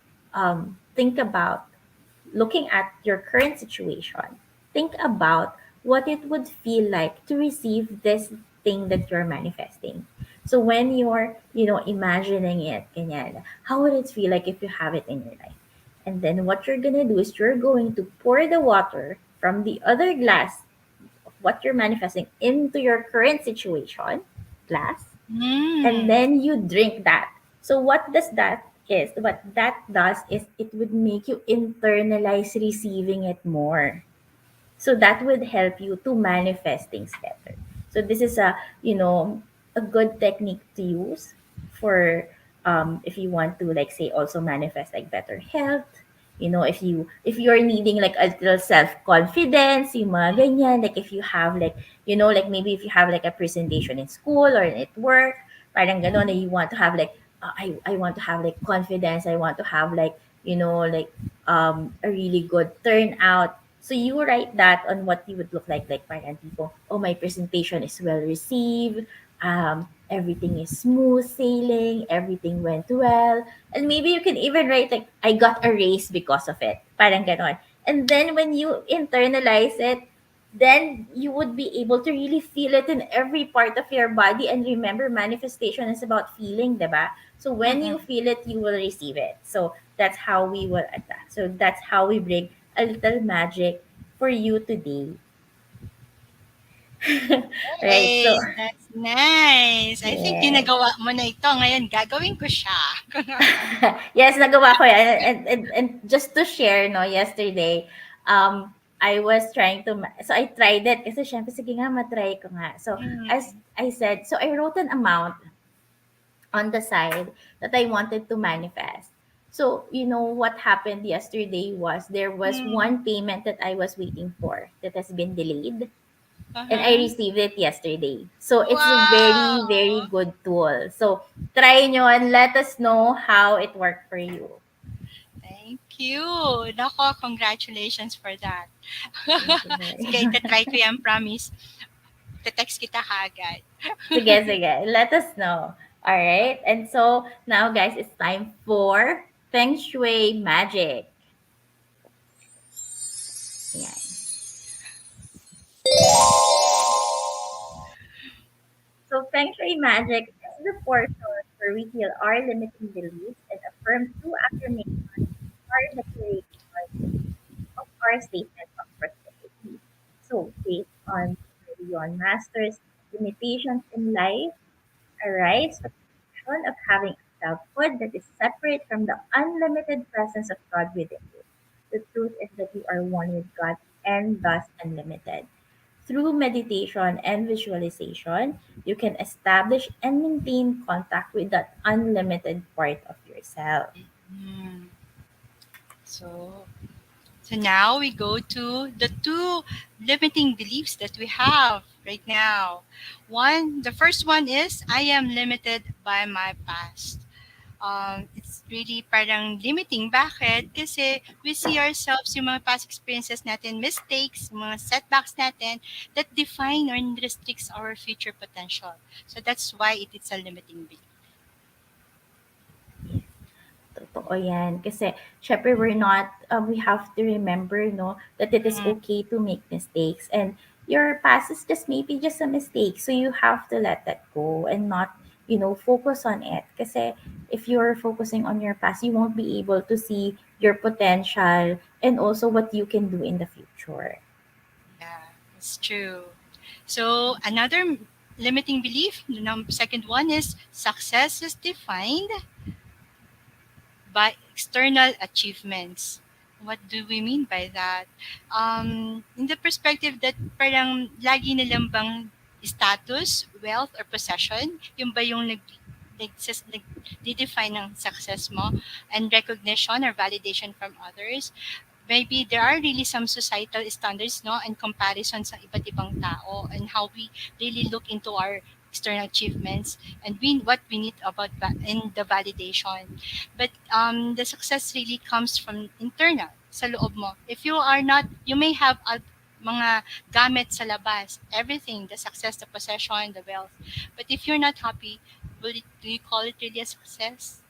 think about looking at your current situation, think about what it would feel like to receive this thing that you're manifesting. So when you're, imagining it, ganyan, how would it feel like if you have it in your life? And then what you're gonna do is you're going to pour the water from the other glass of what you're manifesting into your current situation glass, and mm, then you drink that. So what that does is it would make you internalize receiving it more. So that would help you to manifest things better. So this is a good technique to use for if you want to, like, say, also manifest like better health. If you're needing like a little self-confidence, yung mga ganyan, like if you have like, like maybe if you have like a presentation in school or at work, parang ganon, na you want to have like, I want to have like confidence, I want to have like, like a really good turnout. So you write that on what you would look like parang tipo, oh, my presentation is well received, everything is smooth sailing, everything went well. And maybe you can even write like, I got a raise because of it. Parang ganon. And then when you internalize it, then you would be able to really feel it in every part of your body. And remember, manifestation is about feeling, diba? So when you mhm. feel it, you will receive it. So that's how we will attack. So that's how we bring a little magic for you today. Right. So Hey, that's nice. I think yes. ginagawa mo na ito. Ngayon, gagawin ko siya. Yes, nagawa ko yan. And just to share, no, yesterday, I was trying to, so I tried it kasi syempre, sige nga, matry ko nga. So, as Mm, I said, so I wrote an amount on the side that I wanted to manifest. So, what happened yesterday was there was mm. one payment that I was waiting for that has been delayed, and I Uh-huh. received it yesterday. So it's a very, very Wow! good tool. So try nyo and let us know how it worked for you. Thank you. Nako, congratulations for that. Thank you very Sige, itatry ko much. yan, promise. Te-text kita kagad. Sige, sige. Let us know. All right. And so now, guys, it's time for Feng Shui magic. Ayan. So Feng Shui magic is the portion where we heal our limiting beliefs and affirm true affirmations or declarations of our statement of prosperity. So based on Leon Master's limitations in life arise from the illusion of having a selfhood that is separate from the unlimited presence of God within you. The truth is that you are one with God and thus unlimited. Through meditation and visualization, you can establish and maintain contact with that unlimited part of yourself. Mm. So, so now we go to the two limiting beliefs that we have right now. The first one is I am limited by my past. It's really parang limiting. Bakit? Kasi we see ourselves yung mga past experiences natin, mistakes, mga setbacks natin that define or restricts our future potential. So that's why it is a limiting belief. Totoo yan. Kasi, syempre, we have to remember, no, that it is Mm, okay to make mistakes. And your past is just maybe just a mistake. So, you have to let that go and not, focus on it. Kasi, if you're focusing on your past, you won't be able to see your potential and also what you can do in the future. yeah, it's true. So another limiting belief, the second one is success is defined by external achievements. What do we mean by that? In the perspective that parang lagi nilang bang status, wealth, or possession, yung ba yung nag-define ng success mo and recognition or validation from others? Maybe there are really some societal standards, no, and comparison sa iba't ibang tao and how we really look into our external achievements and what we need about in the validation. But the success really comes from internal, sa loob mo. If you are not, you may have mga gamit sa labas, everything, the success, the possession, the wealth. But if you're not happy, do you call it really a success?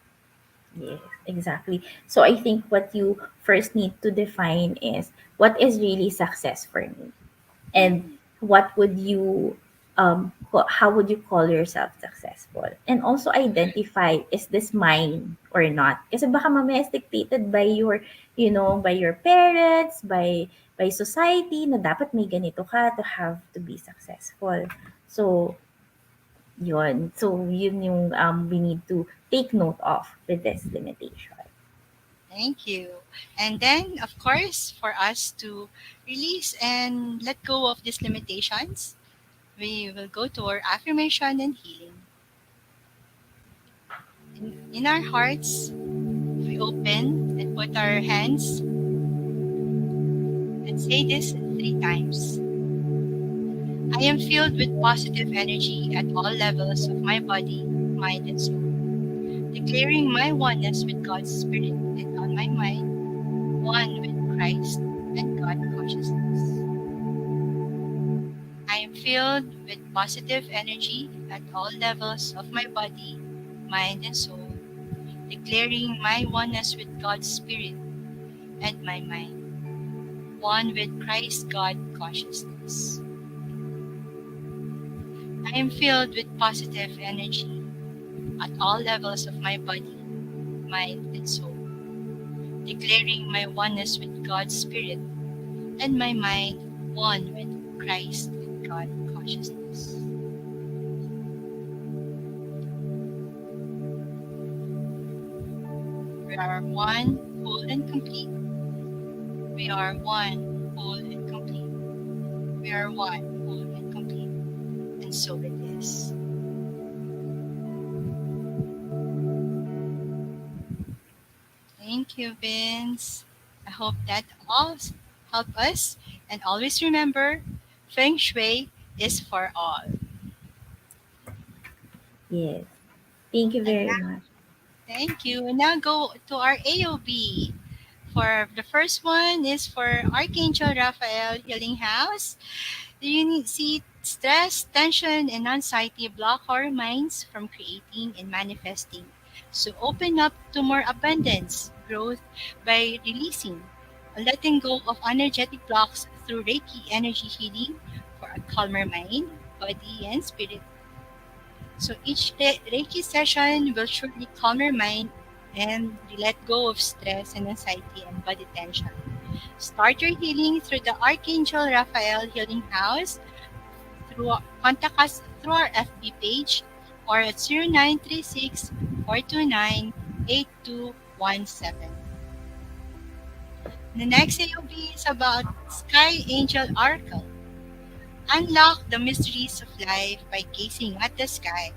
Yes, exactly. So I think what you first need to define is what is really success for me, and Mm, what would you how would you call yourself successful, and also identify, is this mine or not, kasi baka mamaya is dictated by your, by your parents, by society, na dapat may ganito ka to have to be successful. So yun yung we need to take note of with this limitation. thank you. And then, of course, for us to release and let go of these limitations, we will go to our affirmation and healing. In our hearts, we open and put our hands and say this 3 times. I am filled with positive energy at all levels of my body, mind, and soul, declaring my oneness with God's Spirit and on my mind, one with Christ and God consciousness. I am filled with positive energy at all levels of my body, mind, and soul, declaring my oneness with God's Spirit and my mind, one with Christ God consciousness. I am filled with positive energy at all levels of my body, mind, and soul, declaring my oneness with God's Spirit and my mind, one with Christ and God consciousness. We are one, whole, and complete. We are one, whole, and complete. We are one, whole, and complete. And so it is. Thank you, Vince. I hope that all help us. And always remember, Feng Shui is for all. Yes, thank you And very now, much. thank you. And now go to our AOB. For the first one is for Archangel Raphael Healing House. Do you see stress, tension, and anxiety block our minds from creating and manifesting? So open up to more abundance, growth by releasing, or letting go of energetic blocks through Reiki energy healing for a calmer mind, body, and spirit. So each Reiki session will surely calm your mind and let go of stress and anxiety and body tension. Start your healing through the Archangel Raphael Healing House contact us through our FB page or at 0936 429 8217. The next AOB is about Sky Angel Oracle. Unlock the mysteries of life by gazing at the sky.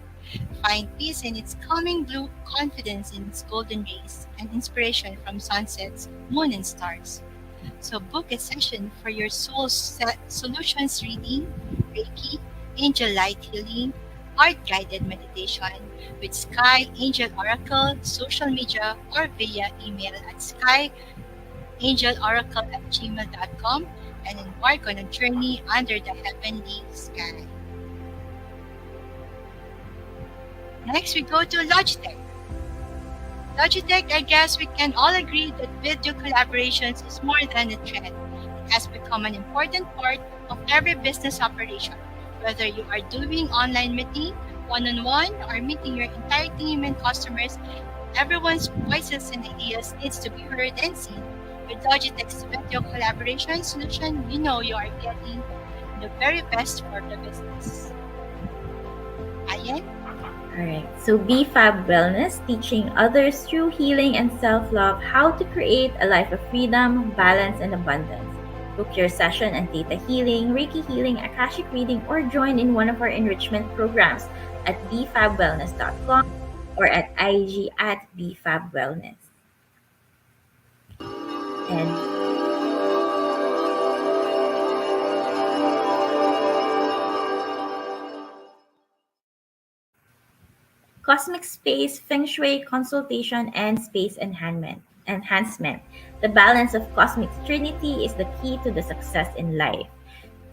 Find peace in its calming blue, confidence in its golden rays, and inspiration from sunsets, moon, and stars. So book a session for your soul solutions reading, Reiki, angel light healing, art guided meditation with Sky Angel Oracle, social media, or via email at skyangeloracle@gmail.com and embark on a journey under the heavenly sky. Next, we go to Logitech. Logitech, I guess we can all agree that video collaborations is more than a trend. It has become an important part of every business operation. Whether you are doing online meeting, one-on-one, or meeting your entire team and customers, everyone's voices and ideas needs to be heard and seen. With Logitech's video collaboration solution, you know you are getting the very best for the business. Ayen? Alright, so BFab Wellness, teaching others through healing and self-love how to create a life of freedom, balance, and abundance. Book your session and Theta Healing, Reiki Healing, Akashic Reading, or join in one of our enrichment programs at bfabwellness.com or at IG at bfabwellness. And Cosmic Space, Feng Shui consultation, and space enhancement. The balance of Cosmic Trinity is the key to the success in life.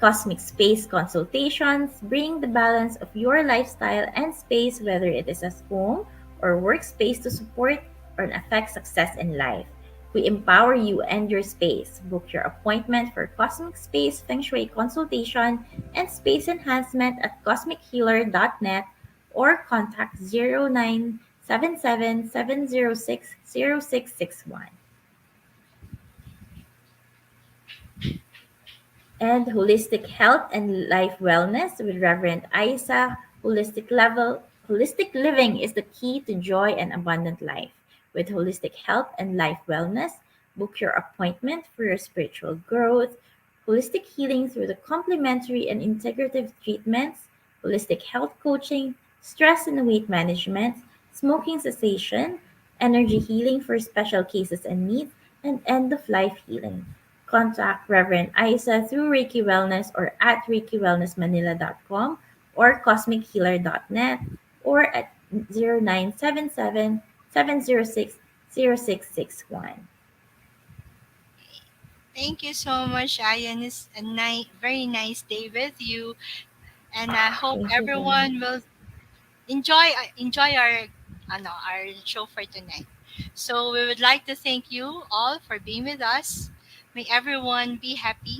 Cosmic Space consultations bring the balance of your lifestyle and space, whether it is a home or workspace, to support or affect success in life. We empower you and your space. Book your appointment for Cosmic Space Feng Shui consultation and space enhancement at cosmichealer.net or contact 0977 706 0661. And Holistic Health and Life Wellness with Reverend Isa. Holistic living is the key to joy and abundant life. With Holistic Health and Life Wellness, book your appointment for your spiritual growth, holistic healing through the complementary and integrative treatments, holistic health coaching, stress and weight management, smoking cessation, energy healing for special cases and needs, and end of life healing. Contact Reverend Isa through Reiki Wellness or at ReikiWellnessManila.com or CosmicHealer.net or at 0977 706 0661. Thank you so much, Ayan. It's a very nice day with you, and I hope Thank you so much. everyone will enjoy our show for tonight. So we would like to thank you all for being with us. May everyone be happy.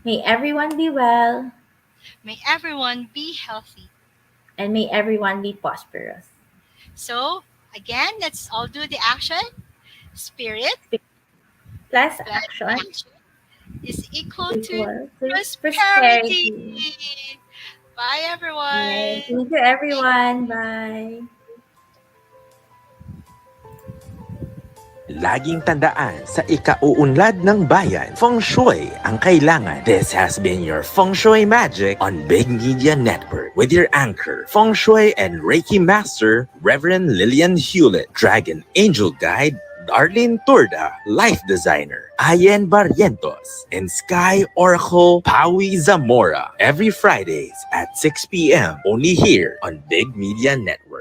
May everyone be well May everyone be healthy. and may everyone be prosperous. So again, let's all do the action. Spirit Plus plus action action is equal to equal to prosperity. prosperity. Bye, Right. everyone. Thank you, everyone. Bye. Laging tandaan, sa ikauunlad ng bayan, Feng Shui ang kailangan. This has been your Feng Shui Magic on Big Media Network with your anchor, Feng Shui and Reiki Master, Reverend Lillian Hewlett, Dragon Angel Guide, Darleen Turda, Life Designer, Ayen Barrientos, and Sky Oracle Pawi Zamora. Every Fridays at 6 p.m. only here on Big Media Network.